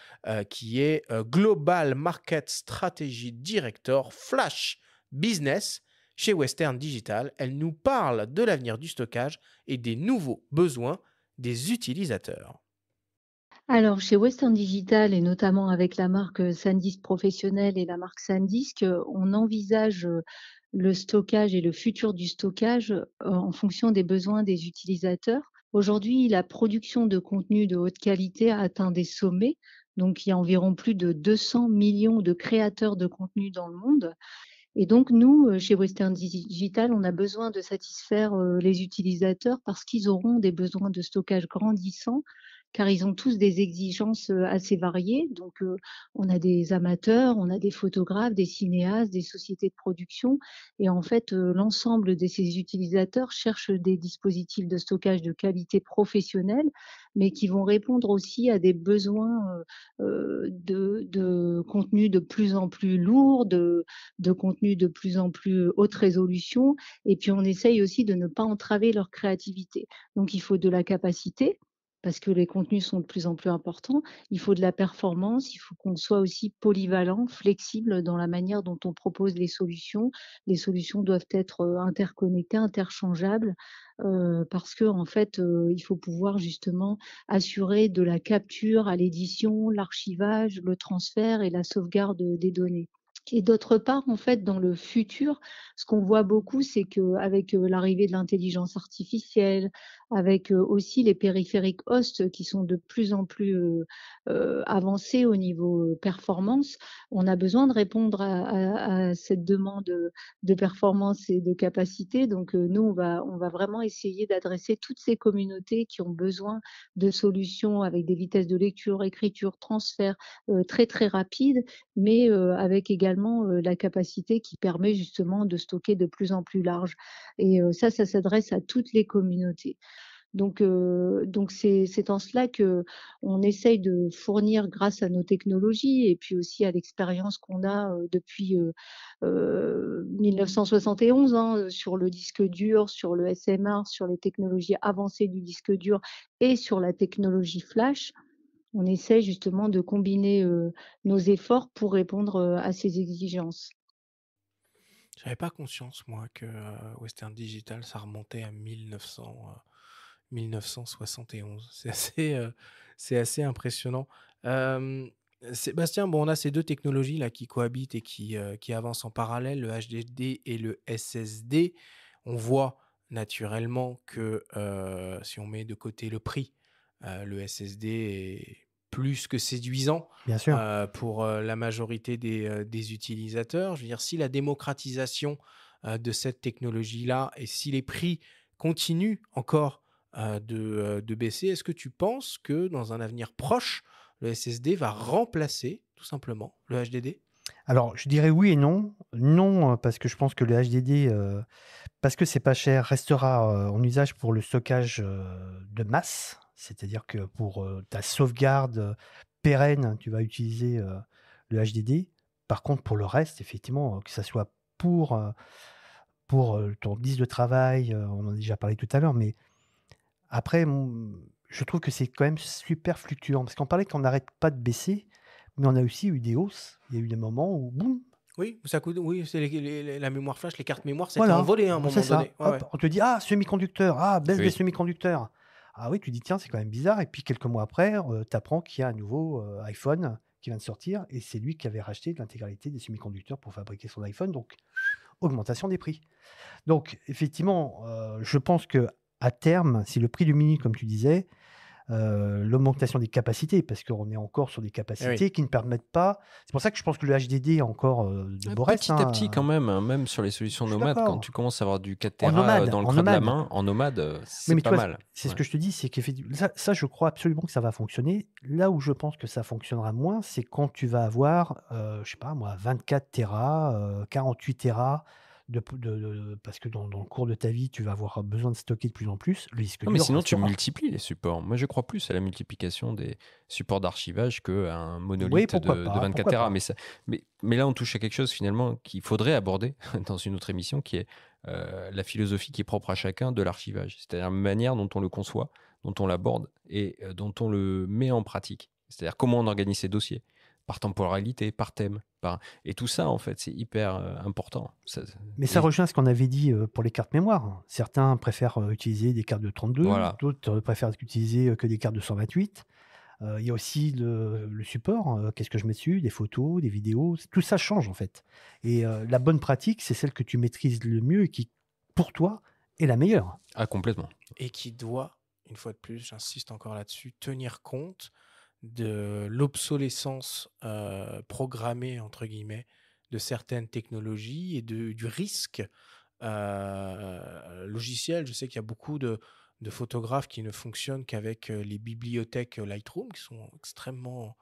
qui est Global Market Strategy Director Flash Business chez Western Digital. Elle nous parle de l'avenir du stockage et des nouveaux besoins des utilisateurs. Alors, chez Western Digital et notamment avec la marque SanDisk Professionnel et la marque SanDisk, on envisage le stockage et le futur du stockage en fonction des besoins des utilisateurs. Aujourd'hui, la production de contenu de haute qualité a atteint des sommets. Donc, il y a environ plus de 200 millions de créateurs de contenu dans le monde. Et donc nous, chez Western Digital, on a besoin de satisfaire, les utilisateurs parce qu'ils auront des besoins de stockage grandissants, car ils ont tous des exigences, assez variées. Donc, on a des amateurs, on a des photographes, des cinéastes, des sociétés de production et en fait, l'ensemble de ces utilisateurs cherchent des dispositifs de stockage de qualité professionnelle, mais qui vont répondre aussi à des besoins, de contenus de plus en plus lourds, de contenus de plus en plus haute résolution et puis on essaye aussi de ne pas entraver leur créativité. Donc il faut de la capacité, parce que les contenus sont de plus en plus importants. Il faut de la performance, il faut qu'on soit aussi polyvalent, flexible dans la manière dont on propose les solutions. Les solutions doivent être, interconnectées, interchangeables, parce qu'en fait, il faut pouvoir justement assurer de la capture à l'édition, l'archivage, le transfert et la sauvegarde, des données. Et d'autre part, en fait, dans le futur, ce qu'on voit beaucoup, c'est qu'avec, l'arrivée de l'intelligence artificielle, avec, aussi les périphériques hosts qui sont de plus en plus, avancés au niveau, performance, on a besoin de répondre à cette demande, de performance et de capacité. Donc, nous, on va vraiment essayer d'adresser toutes ces communautés qui ont besoin de solutions avec des vitesses de lecture, écriture, transfert, très, très rapides mais avec également, la capacité qui permet justement de stocker de plus en plus large et ça s'adresse à toutes les communautés. Donc c'est en cela qu'on essaye de fournir grâce à nos technologies et puis aussi à l'expérience qu'on a, depuis, 1971, hein, sur le disque dur, sur le SMR, sur les technologies avancées du disque dur et sur la technologie flash. On essaie justement de combiner, nos efforts pour répondre, à ces exigences. J'avais pas conscience, moi, que Western Digital, ça remontait à 1971. C'est assez impressionnant. Euh, Sébastien, bon, on a ces deux technologies là qui cohabitent et qui avancent en parallèle, le HDD et le SSD. On voit naturellement que si on met de côté le prix, le SSD est plus que séduisant Bien sûr. pour la majorité des utilisateurs. Je veux dire, si la démocratisation de cette technologie-là et si les prix continuent encore de baisser, est-ce que tu penses que dans un avenir proche, le SSD va remplacer tout simplement le HDD? Alors, je dirais oui et non. Non, parce que je pense que le HDD, parce que c'est pas cher, restera, en usage pour le stockage, de masse. C'est-à-dire que pour, ta sauvegarde, pérenne, tu vas utiliser, le HDD. Par contre, pour le reste, effectivement, que ça soit pour, ton disque de travail, on en a déjà parlé tout à l'heure, mais après, je trouve que c'est quand même super fluctuant. Parce qu'on parlait qu'on n'arrête pas de baisser, mais on a aussi eu des hausses. Il y a eu des moments où, boum, Oui, ça coûte, oui, c'est la mémoire flash, les cartes mémoire, c'était voilà, envolé à un c'est moment ça. donné. Ouais, ouais. Hop, on te dit, ah, semi-conducteur, ah, baisse des Oui. semi-conducteurs. Ah oui, tu dis, tiens, c'est quand même bizarre. Et puis quelques mois après, tu apprends qu'il y a un nouveau iPhone qui vient de sortir et c'est lui qui avait racheté l'intégralité des semi-conducteurs pour fabriquer son iPhone. Donc, augmentation des prix. Donc, effectivement, je pense que à terme, si le prix du mini, comme tu disais, l'augmentation des capacités, parce qu'on est encore sur des capacités qui ne permettent pas. C'est pour ça que je pense que le HDD a encore de beaux restes. Petit à petit, quand même, hein, même sur les solutions Je suis nomades, quand d'accord. tu commences à avoir du 4 En Tera nomade, dans le en creux de la nomade. main, en nomade, Oui, c'est mais tu pas vois, mal. c'est ce Ouais. que je te dis, c'est qu'effectivement, ça, je crois absolument que ça va fonctionner. Là où je pense que ça fonctionnera moins, c'est quand tu vas avoir, je sais pas moi, 24 Tera, 48 Tera, parce que dans le cours de ta vie, tu vas avoir besoin de stocker de plus en plus. Le disque Non, mais dur sinon, tu restera. multiplies les supports. Moi, je crois plus à la multiplication des supports d'archivage qu'à un Oui, monolithe pourquoi de pas, 24 pourquoi Tera. pas. Mais là, on touche à quelque chose finalement qu'il faudrait aborder dans une autre émission, qui est la philosophie qui est propre à chacun de l'archivage. C'est-à-dire la manière dont on le conçoit, dont on l'aborde et dont on le met en pratique. C'est-à-dire comment on organise ses dossiers, par temporalité, par thème. Et tout ça, en fait, c'est hyper important. Mais ça Et rejoint ce qu'on avait dit pour les cartes mémoire. Certains préfèrent utiliser des cartes de 32, voilà. d'autres préfèrent utiliser que des cartes de 128. Il y a aussi le support, qu'est-ce que je mets dessus, des photos, des vidéos, tout ça change en fait. Et la bonne pratique, c'est celle que tu maîtrises le mieux et qui, pour toi, est la meilleure. Ah, complètement. Et qui doit, une fois de plus, j'insiste encore là-dessus, tenir compte de l'obsolescence programmée, entre guillemets, certaines technologies et du risque logiciel. Je sais qu'il y a beaucoup de photographes qui ne fonctionnent qu'avec les bibliothèques Lightroom, qui sont extrêmement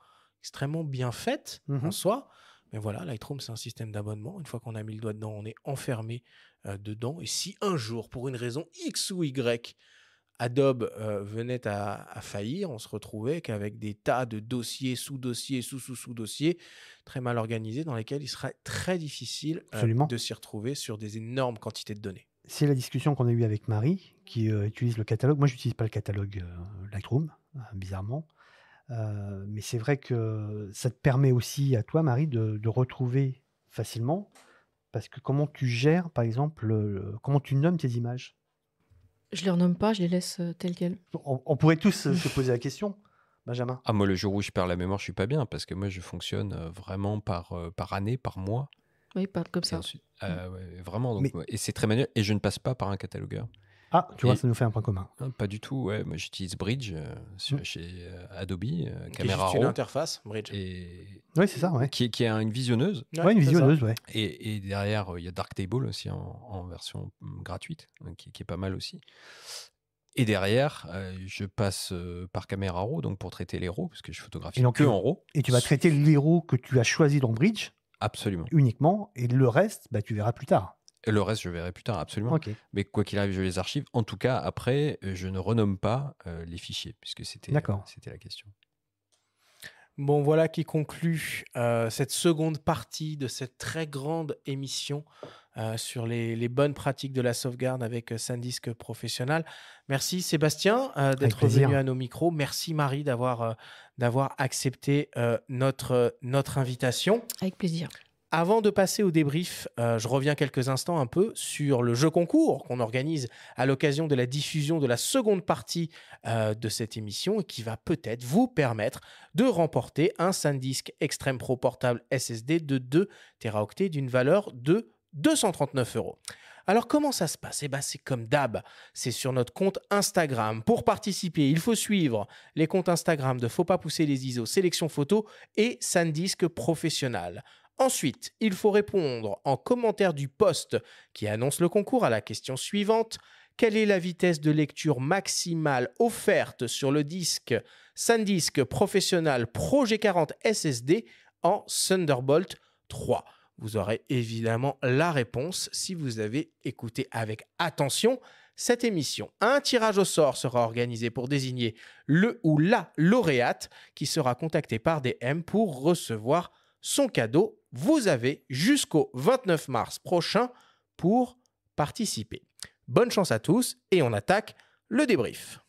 bien faites en soi. Mais voilà, Lightroom, c'est un système d'abonnement. Une fois qu'on a mis le doigt dedans, on est enfermé dedans. Et si un jour, pour une raison X ou Y, Adobe venait à faillir, on se retrouvait qu'avec des tas de dossiers, sous-dossiers, sous-sous-sous-dossiers, très mal organisés, dans lesquels il serait très difficile de s'y retrouver sur des énormes quantités de données. C'est la discussion qu'on a eue avec Marie, qui utilise le catalogue. Moi, je n'utilise pas le catalogue Lightroom, bizarrement. Mais c'est vrai que ça te permet aussi à toi, Marie, de retrouver facilement. Parce que comment tu gères, par exemple, comment tu nommes tes images? Je les renomme pas, je les laisse telles quelles. On pourrait tous se poser la question, Benjamin. Ah, moi, le jour où je perds la mémoire, je suis pas bien, parce que moi, je fonctionne vraiment par année, par mois. Oui, pas comme ça. Ensuite, ouais, vraiment. Donc, et c'est très manuel. Et je ne passe pas par un catalogueur. Ah, tu vois, ça nous fait un point commun. Pas du tout, ouais. Moi, j'utilise Bridge chez Adobe, Camera Raw. C'est une interface, Bridge. Oui, c'est ça, ouais. Qui est une visionneuse. Ouais, une visionneuse, ouais. Et derrière, il y a Darktable aussi en version gratuite, qui est pas mal aussi. Et derrière, je passe par Camera Raw, donc pour traiter les RAW, parce que je photographie que en RAW. Et tu vas traiter les RAW que tu as choisi dans Bridge. Absolument. Uniquement. Et le reste, tu verras plus tard. Et le reste, je verrai plus tard, absolument. Okay. Mais quoi qu'il arrive, je les archive. En tout cas, après, je ne renomme pas les fichiers, puisque c'était la question. Bon, voilà qui conclut cette seconde partie de cette très grande émission sur les bonnes pratiques de la sauvegarde avec SanDisk Professional. Merci Sébastien d'être venu à nos micros. Merci Marie d'avoir accepté notre invitation. Avec plaisir. Avant de passer au débrief, je reviens quelques instants un peu sur le jeu concours qu'on organise à l'occasion de la diffusion de la seconde partie de cette émission et qui va peut-être vous permettre de remporter un SanDisk Extreme Pro portable SSD de 2 Teraoctets d'une valeur de 239 €. Alors, comment ça se passe? C'est comme d'hab, c'est sur notre compte Instagram. Pour participer, il faut suivre les comptes Instagram de Faut pas pousser les ISO, Sélection Photo et SanDisk Professional. Ensuite, il faut répondre en commentaire du post qui annonce le concours à la question suivante. Quelle est la vitesse de lecture maximale offerte sur le disque SanDisk Professional Pro G40 SSD en Thunderbolt 3? Vous aurez évidemment la réponse si vous avez écouté avec attention cette émission. Un tirage au sort sera organisé pour désigner le ou la lauréate qui sera contactée par DM pour recevoir son cadeau. Vous avez jusqu'au 29 mars prochain pour participer. Bonne chance à tous et on attaque le débrief.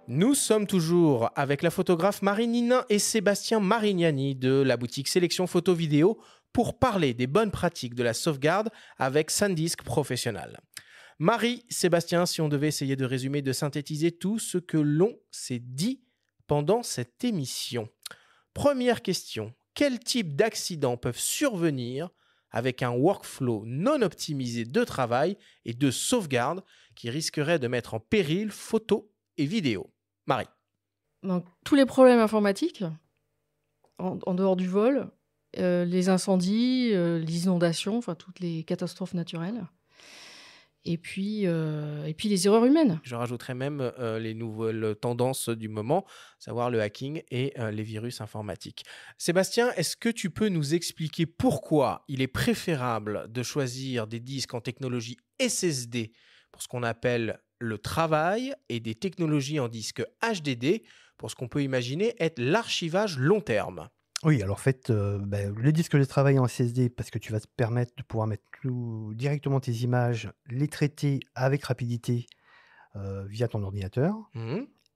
Nous sommes toujours avec la photographe Marie Ninin et Sébastien Marignani de la boutique Sélection Photo Vidéo pour parler des bonnes pratiques de la sauvegarde avec SanDisk Professional. Marie, Sébastien, si on devait essayer de résumer, de synthétiser tout ce que l'on s'est dit pendant cette émission. Première question, quel type d'accidents peuvent survenir avec un workflow non optimisé de travail et de sauvegarde qui risquerait de mettre en péril photo et vidéo? Marie. Donc, tous les problèmes informatiques, en dehors du vol, les incendies, les inondations, enfin toutes les catastrophes naturelles, et puis les erreurs humaines. Je rajouterais même les nouvelles tendances du moment, savoir le hacking et les virus informatiques. Sébastien, est-ce que tu peux nous expliquer pourquoi il est préférable de choisir des disques en technologie SSD pour ce qu'on appelle le travail et des technologies en disque HDD pour ce qu'on peut imaginer être l'archivage long terme? Oui, alors en fait, le disque de travail en SSD, parce que tu vas te permettre de pouvoir mettre directement tes images, les traiter avec rapidité via ton ordinateur.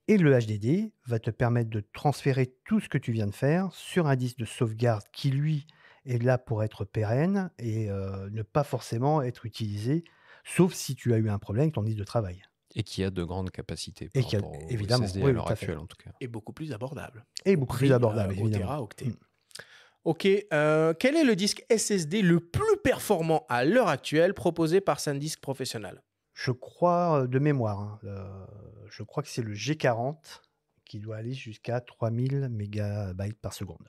Et le HDD va te permettre de transférer tout ce que tu viens de faire sur un disque de sauvegarde qui, lui, est là pour être pérenne et ne pas forcément être utilisé, sauf si tu as eu un problème avec ton disque de travail. Et qui a de grandes capacités par rapport au SSD à l'heure actuelle, en tout cas. Et beaucoup plus abordable. Et beaucoup plus abordable, évidemment. Teraoctet. Ok, quel est le disque SSD le plus performant à l'heure actuelle proposé par SanDisk Professional? Je crois, de mémoire, hein, je crois que c'est le G40 qui doit aller jusqu'à 3000 mégabytes par seconde.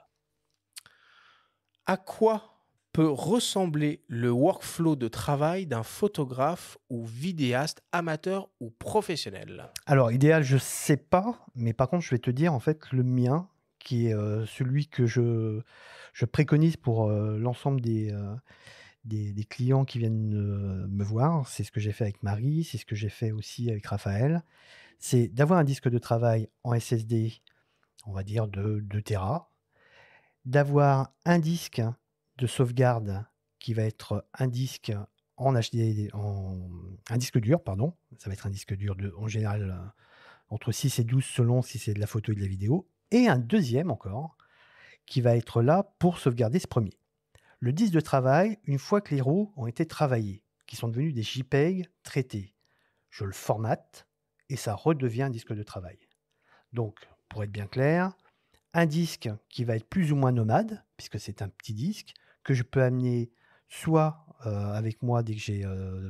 À quoi peut ressembler le workflow de travail d'un photographe ou vidéaste amateur ou professionnel? Alors, idéal, je sais pas, mais par contre, je vais te dire, en fait, le mien, qui est celui que je préconise pour l'ensemble des clients qui viennent me voir. C'est ce que j'ai fait avec Marie, c'est ce que j'ai fait aussi avec Raphaël. C'est d'avoir un disque de travail en SSD, on va dire de 2 Tera, d'avoir un disque de sauvegarde qui va être un disque en HD, un disque dur, pardon. Ça va être un disque dur en général entre 6 et 12 selon si c'est de la photo et de la vidéo. Et un deuxième encore qui va être là pour sauvegarder ce premier. Le disque de travail, une fois que les RAW ont été travaillés, qui sont devenus des JPEG traités, je le formate et ça redevient un disque de travail. Donc, pour être bien clair, un disque qui va être plus ou moins nomade, puisque c'est un petit disque, que je peux amener soit avec moi dès que j'ai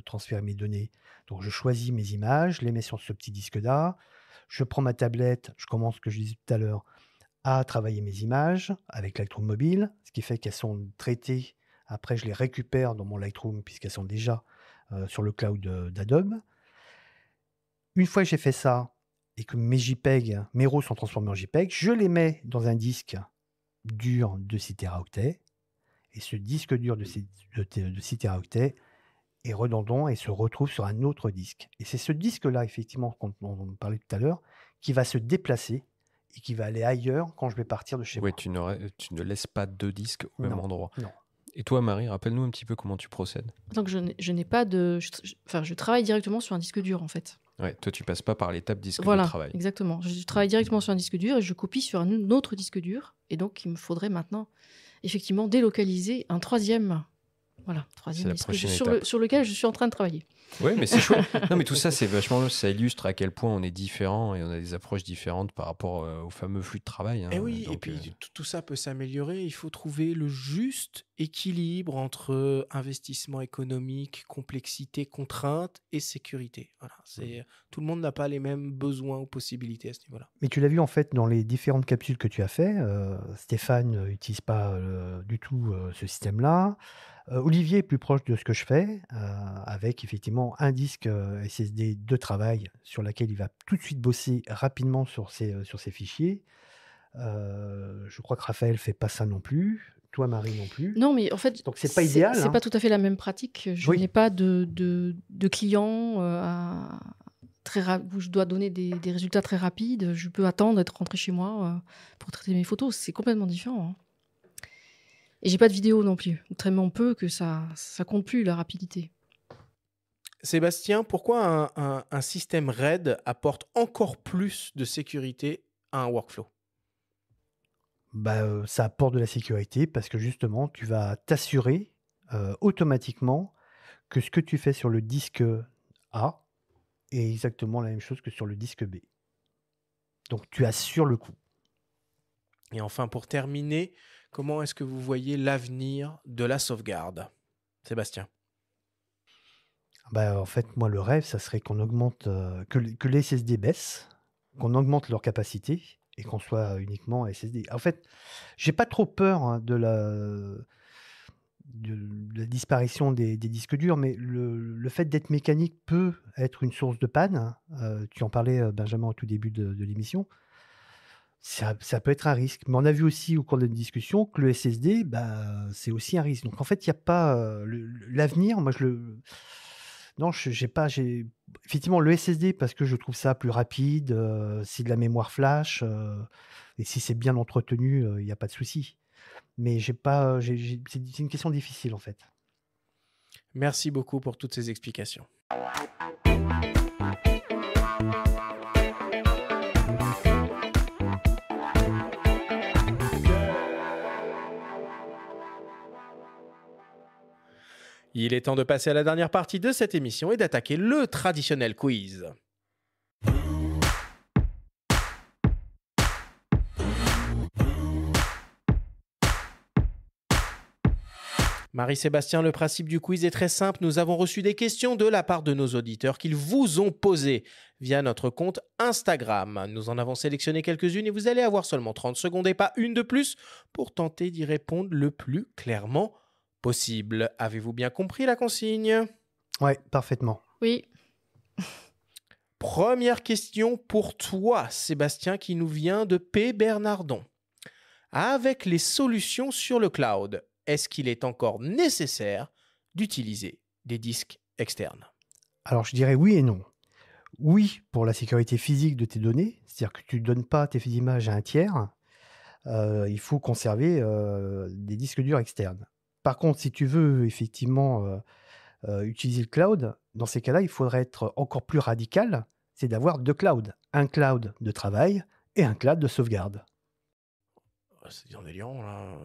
transféré mes données. Donc, je choisis mes images, je les mets sur ce petit disque-là, je prends ma tablette, je commence, ce que je disais tout à l'heure, à travailler mes images avec Lightroom Mobile, ce qui fait qu'elles sont traitées. Après, je les récupère dans mon Lightroom puisqu'elles sont déjà sur le cloud d'Adobe. Une fois que j'ai fait ça et que mes JPEG, mes RAW sont transformés en JPEG, je les mets dans un disque dur de 6 Teraoctets. Et ce disque dur de 6 Teraoctets est redondant et se retrouve sur un autre disque. Et c'est ce disque-là, effectivement, dont on parlait tout à l'heure, qui va se déplacer et qui va aller ailleurs quand je vais partir de chez moi. Tu ne laisses pas 2 disques au même endroit. Non. Et toi, Marie, rappelle-nous un petit peu comment tu procèdes. Donc je n'ai pas de... je travaille directement sur un disque dur, en fait. Ouais, toi, tu passes pas par l'étape disque Voilà, de travail. Exactement. Je travaille directement sur un disque dur et je copie sur un autre disque dur. Et donc, il me faudrait maintenant, effectivement, délocaliser un troisième... Voilà, troisième disque sur lequel je suis en train de travailler. Oui, mais c'est chouette. Non, mais tout ça, c'est vachement... Ça illustre à quel point on est différents et on a des approches différentes par rapport au fameux flux de travail. Hein. Et oui, donc, et puis tout ça peut s'améliorer. Il faut trouver le juste équilibre entre investissement économique, complexité, contrainte et sécurité. Voilà, tout le monde n'a pas les mêmes besoins ou possibilités à ce niveau-là. Mais tu l'as vu en fait dans les différentes capsules que tu as fait. Stéphane n'utilise pas du tout ce système-là. Olivier est plus proche de ce que je fais, avec effectivement un disque SSD de travail sur lequel il va tout de suite bosser rapidement sur ses fichiers. Je crois que Raphaël ne fait pas ça non plus. Toi, Marie, non plus. Non, mais en fait, donc c'est pas idéal. C'est pas tout à fait la même pratique. Je n'ai pas de clients où je dois donner des résultats très rapides. Je peux attendre d'être rentré chez moi pour traiter mes photos. C'est complètement différent. Hein. Et j'ai pas de vidéo non plus. Tellement peu que ça compte plus, la rapidité. Sébastien, pourquoi un système RAID apporte encore plus de sécurité à un workflow? Ça apporte de la sécurité parce que justement, tu vas t'assurer automatiquement que ce que tu fais sur le disque A est exactement la même chose que sur le disque B. Donc, tu assures le coup. Et enfin, pour terminer, comment est-ce que vous voyez l'avenir de la sauvegarde, Sébastien? En fait, moi, le rêve, ça serait qu'on augmente, que les SSD baissent, qu'on augmente leur capacité et qu'on soit uniquement SSD. En fait, j'ai pas trop peur de la disparition des disques durs, mais le fait d'être mécanique peut être une source de panne. Tu en parlais, Benjamin, au tout début de l'émission. Ça peut être un risque. Mais on a vu aussi au cours de la discussion que le SSD, c'est aussi un risque. Donc en fait, il n'y a pas l'avenir. Moi, non, j'ai pas. Effectivement, le SSD, parce que je trouve ça plus rapide, c'est de la mémoire flash, et si c'est bien entretenu, il n'y a pas de souci. Mais c'est une question difficile, en fait. Merci beaucoup pour toutes ces explications. Il est temps de passer à la dernière partie de cette émission et d'attaquer le traditionnel quiz. Marie-Sébastien, le principe du quiz est très simple. Nous avons reçu des questions de la part de nos auditeurs qu'ils vous ont posées via notre compte Instagram. Nous en avons sélectionné quelques-unes et vous allez avoir seulement 30 secondes et pas une de plus pour tenter d'y répondre le plus clairement possible. Avez-vous bien compris la consigne? Oui, parfaitement. Oui. Première question pour toi, Sébastien, qui nous vient de P. Bernardon. Avec les solutions sur le cloud, est-ce qu'il est encore nécessaire d'utiliser des disques externes? Alors, je dirais oui et non. Oui, pour la sécurité physique de tes données, c'est-à-dire que tu ne donnes pas tes images à un tiers, il faut conserver des disques durs externes. Par contre, si tu veux effectivement utiliser le cloud, dans ces cas-là, il faudrait être encore plus radical, c'est d'avoir deux clouds. Un cloud de travail et un cloud de sauvegarde. C'est dire des lions, là.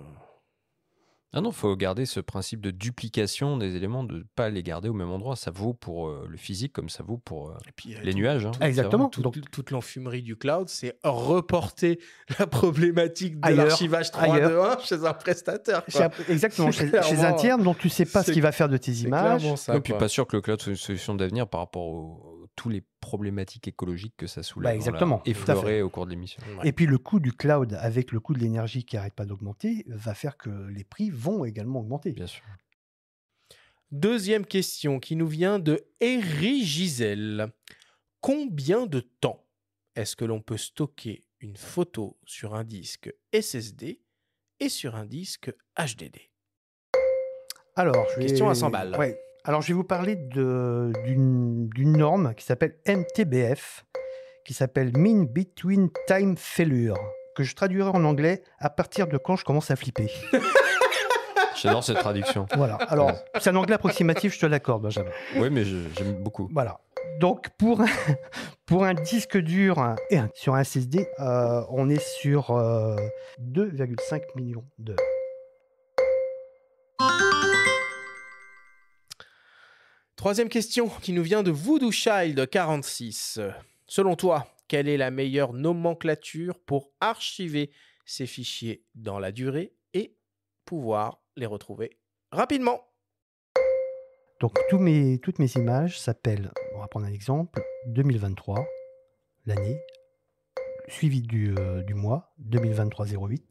Ah non, il faut garder ce principe de duplication des éléments, de ne pas les garder au même endroit. Ça vaut pour le physique comme ça vaut pour les nuages. Hein, exactement. Toute l'enfumerie du cloud, c'est reporter la problématique de l'archivage 3-2-1 chez un prestataire. Exactement, chez un tiers dont tu ne sais pas ce qu'il va faire de tes images. Et puis pas sûr que le cloud soit une solution d'avenir par rapport à tous les problématiques écologiques que ça soulève. Exactement. Effleuré au cours de l'émission. Ouais. Et puis le coût du cloud avec le coût de l'énergie qui n'arrête pas d'augmenter va faire que les prix vont également augmenter. Bien sûr. Deuxième question qui nous vient de Eri Gisèle. Combien de temps est-ce que l'on peut stocker une photo sur un disque SSD et sur un disque HDD? Alors, question à 100 balles. Ouais. Alors, je vais vous parler d'une norme qui s'appelle MTBF, qui s'appelle Mean Between Time Failure, que je traduirai en anglais à partir de quand je commence à flipper. J'adore cette traduction. Voilà. Alors, c'est un anglais approximatif, je te l'accorde, Benjamin. Oui, mais j'aime beaucoup. Voilà. Donc, pour un disque dur et sur un SSD, on est sur 2,5 millions d'heures. Troisième question qui nous vient de Voodoo Child 46. Selon toi, quelle est la meilleure nomenclature pour archiver ces fichiers dans la durée et pouvoir les retrouver rapidement? Donc, toutes mes images s'appellent, on va prendre un exemple, 2023, l'année, suivi du mois, 2023-08,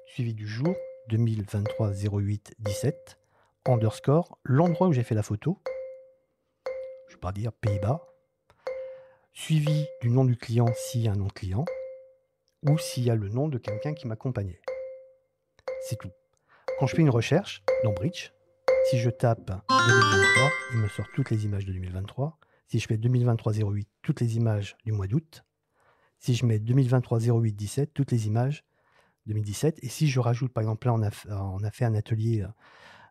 suivi du jour, 2023-08-17, underscore, l'endroit où j'ai fait la photo, je ne vais pas dire Pays-Bas, suivi du nom du client s'il y a un nom de client, ou s'il y a le nom de quelqu'un qui m'accompagnait. C'est tout. Quand je fais une recherche dans Bridge, si je tape 2023, il me sort toutes les images de 2023. Si je fais 2023-08, toutes les images du mois d'août. Si je mets 2023-08-17, toutes les images 2017. Et si je rajoute, par exemple, là, on a fait un atelier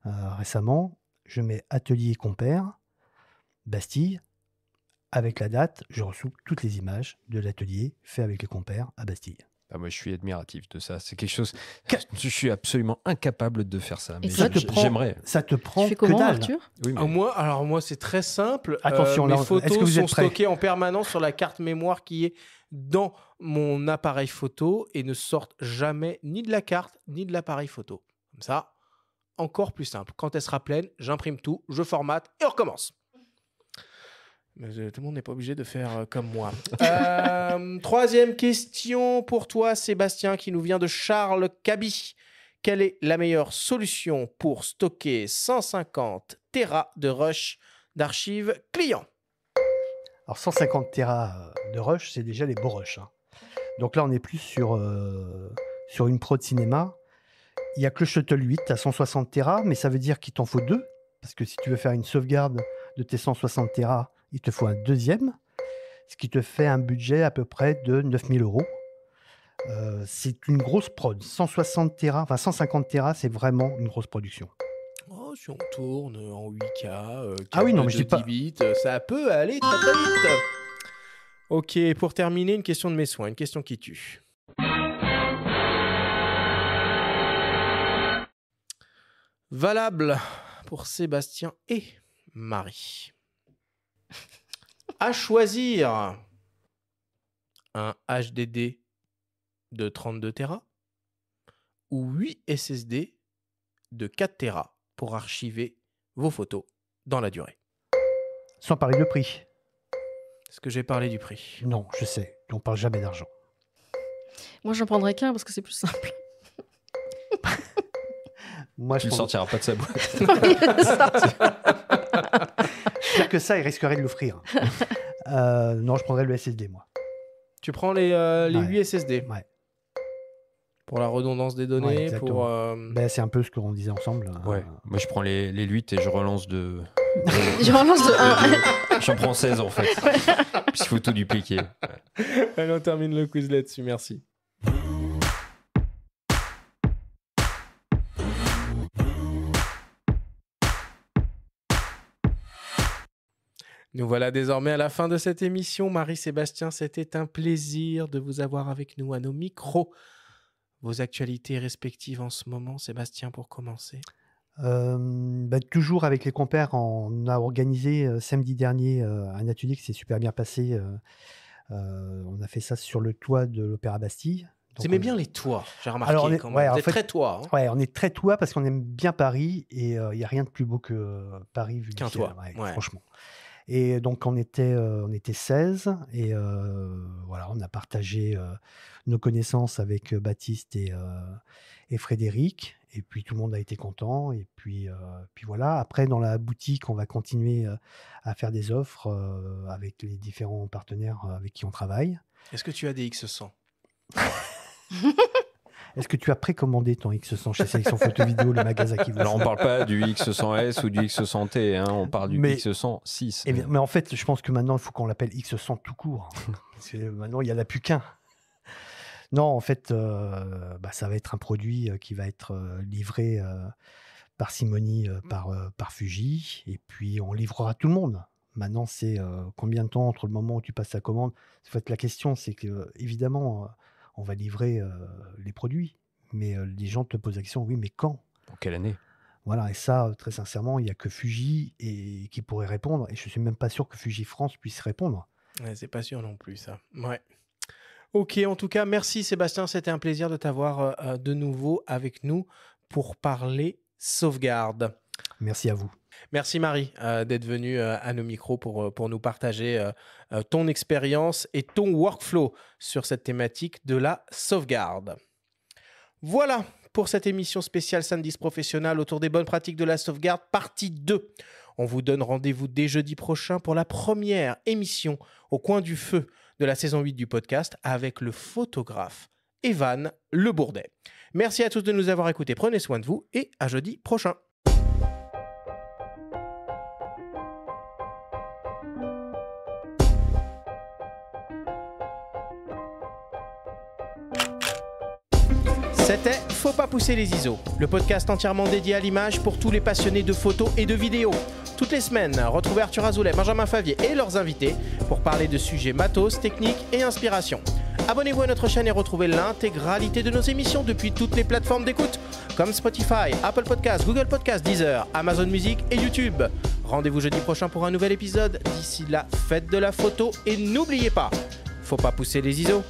récemment, je mets atelier compère, Bastille, avec la date, je reçois toutes les images de l'atelier fait avec les compères à Bastille. Ah, moi, je suis admiratif de ça. C'est quelque chose. Je suis absolument incapable de faire ça. Mais j'aimerais. Ça te prend. Tu fais comment, que dalle. Arthur? Oui, mais... moi, c'est très simple. Attention, mes là, photos sont stockées en permanence sur la carte mémoire qui est dans mon appareil photo et ne sortent jamais ni de la carte ni de l'appareil photo. Comme ça, encore plus simple. Quand elle sera pleine, j'imprime tout, je formate et on recommence. Mais tout le monde n'est pas obligé de faire comme moi. Troisième question pour toi, Sébastien, qui nous vient de Charles Cabi. Quelle est la meilleure solution pour stocker 150 Tera de rush d'archives clients? Alors 150 Tera de rush, c'est déjà les beaux rushs. Hein. Donc là, on est plus sur une pro de cinéma. Il n'y a que le Shuttle 8 à 160 Tera, mais ça veut dire qu'il t'en faut deux. Parce que si tu veux faire une sauvegarde de tes 160 Tera, il te faut un deuxième, ce qui te fait un budget à peu près de 9000 €. C'est une grosse prod. 160 Tera, enfin 150 Tera, c'est vraiment une grosse production. Oh, si on tourne en 8K, ah oui, non, mais je dis 10 pas... bits, ça peut aller très très vite. Ok, pour terminer, une question de mes soins, une question qui tue. Valable pour Sébastien et Marie. À choisir un HDD de 32 Tera ou 8 SSD de 4 Tera pour archiver vos photos dans la durée. Sans parler de prix. Est-ce que j'ai parlé du prix? Non, je sais. On parle jamais d'argent. Moi, j'en prendrais qu'un parce que c'est plus simple. Moi, tu ne sortiras pas de sa boîte. Pire que ça, il risquerait de l'offrir. Non, je prendrais le SSD, moi. Tu prends les 8 SSD? Ouais. Pour la redondance des données, c'est un peu ce qu'on disait ensemble. Ouais. Moi, je prends les 8 et je relance de... Je relance de 1. J'en prends 16, en fait. Puis il faut tout dupliquer. Ouais. Allez, on termine le quiz là-dessus. Merci. Nous voilà désormais à la fin de cette émission. Marie-Sébastien, c'était un plaisir de vous avoir avec nous à nos micros. Vos actualités respectives en ce moment, Sébastien, pour commencer. Toujours avec les compères, on a organisé samedi dernier un atelier qui s'est super bien passé. On a fait ça sur le toit de l'Opéra Bastille. Vous aimez bien les toits, j'ai remarqué. Alors quand même. Vous êtes très toit. Hein. Ouais, on est très toit parce qu'on aime bien Paris et il n'y a rien de plus beau que Paris vu qu'un toit. Ouais. Franchement. Et donc on était 16 et voilà, on a partagé nos connaissances avec Baptiste et Frédéric. Et puis tout le monde a été content. Et puis voilà. Après, dans la boutique, on va continuer à faire des offres avec les différents partenaires avec qui on travaille. Est-ce que tu as des X100? Est-ce que tu as précommandé ton X100 chez Sélection Photo Vidéo, le magasin qui vous... Alors, on ne parle pas du X100S ou du X100T, hein, on parle du X106. Mais en fait, je pense que maintenant, il faut qu'on l'appelle X100 tout court. Parce que maintenant, il n'y en a plus qu'un. Non, en fait, ça va être un produit qui va être livré par Simonie, par Fuji, et puis on livrera tout le monde. Maintenant, c'est combien de temps entre le moment où tu passes la commande? En fait, la question, c'est que, évidemment... on va livrer les produits. Mais les gens te posent la question, oui, mais quand? Pour quelle année? Voilà, et ça, très sincèrement, il n'y a que Fuji qui pourrait répondre. Et je ne suis même pas sûr que Fuji France puisse répondre. Ouais, c'est pas sûr non plus, ça. Ouais. Ok, en tout cas, merci Sébastien. C'était un plaisir de t'avoir de nouveau avec nous pour parler sauvegarde. Merci à vous. Merci Marie d'être venue à nos micros pour nous partager ton expérience et ton workflow sur cette thématique de la sauvegarde. Voilà pour cette émission spéciale SanDisk Professionnel autour des bonnes pratiques de la sauvegarde, partie 2. On vous donne rendez-vous dès jeudi prochain pour la première émission au coin du feu de la saison 8 du podcast avec le photographe Evan Le Bourdet. Merci à tous de nous avoir écoutés. Prenez soin de vous et à jeudi prochain. C'était Faut pas pousser les ISO, le podcast entièrement dédié à l'image pour tous les passionnés de photos et de vidéos. Toutes les semaines, retrouvez Arthur Azoulay, Benjamin Favier et leurs invités pour parler de sujets matos, techniques et inspiration. Abonnez-vous à notre chaîne et retrouvez l'intégralité de nos émissions depuis toutes les plateformes d'écoute comme Spotify, Apple Podcasts, Google Podcasts, Deezer, Amazon Music et YouTube. Rendez-vous jeudi prochain pour un nouvel épisode. D'ici là, faites de la photo et n'oubliez pas, faut pas pousser les ISO.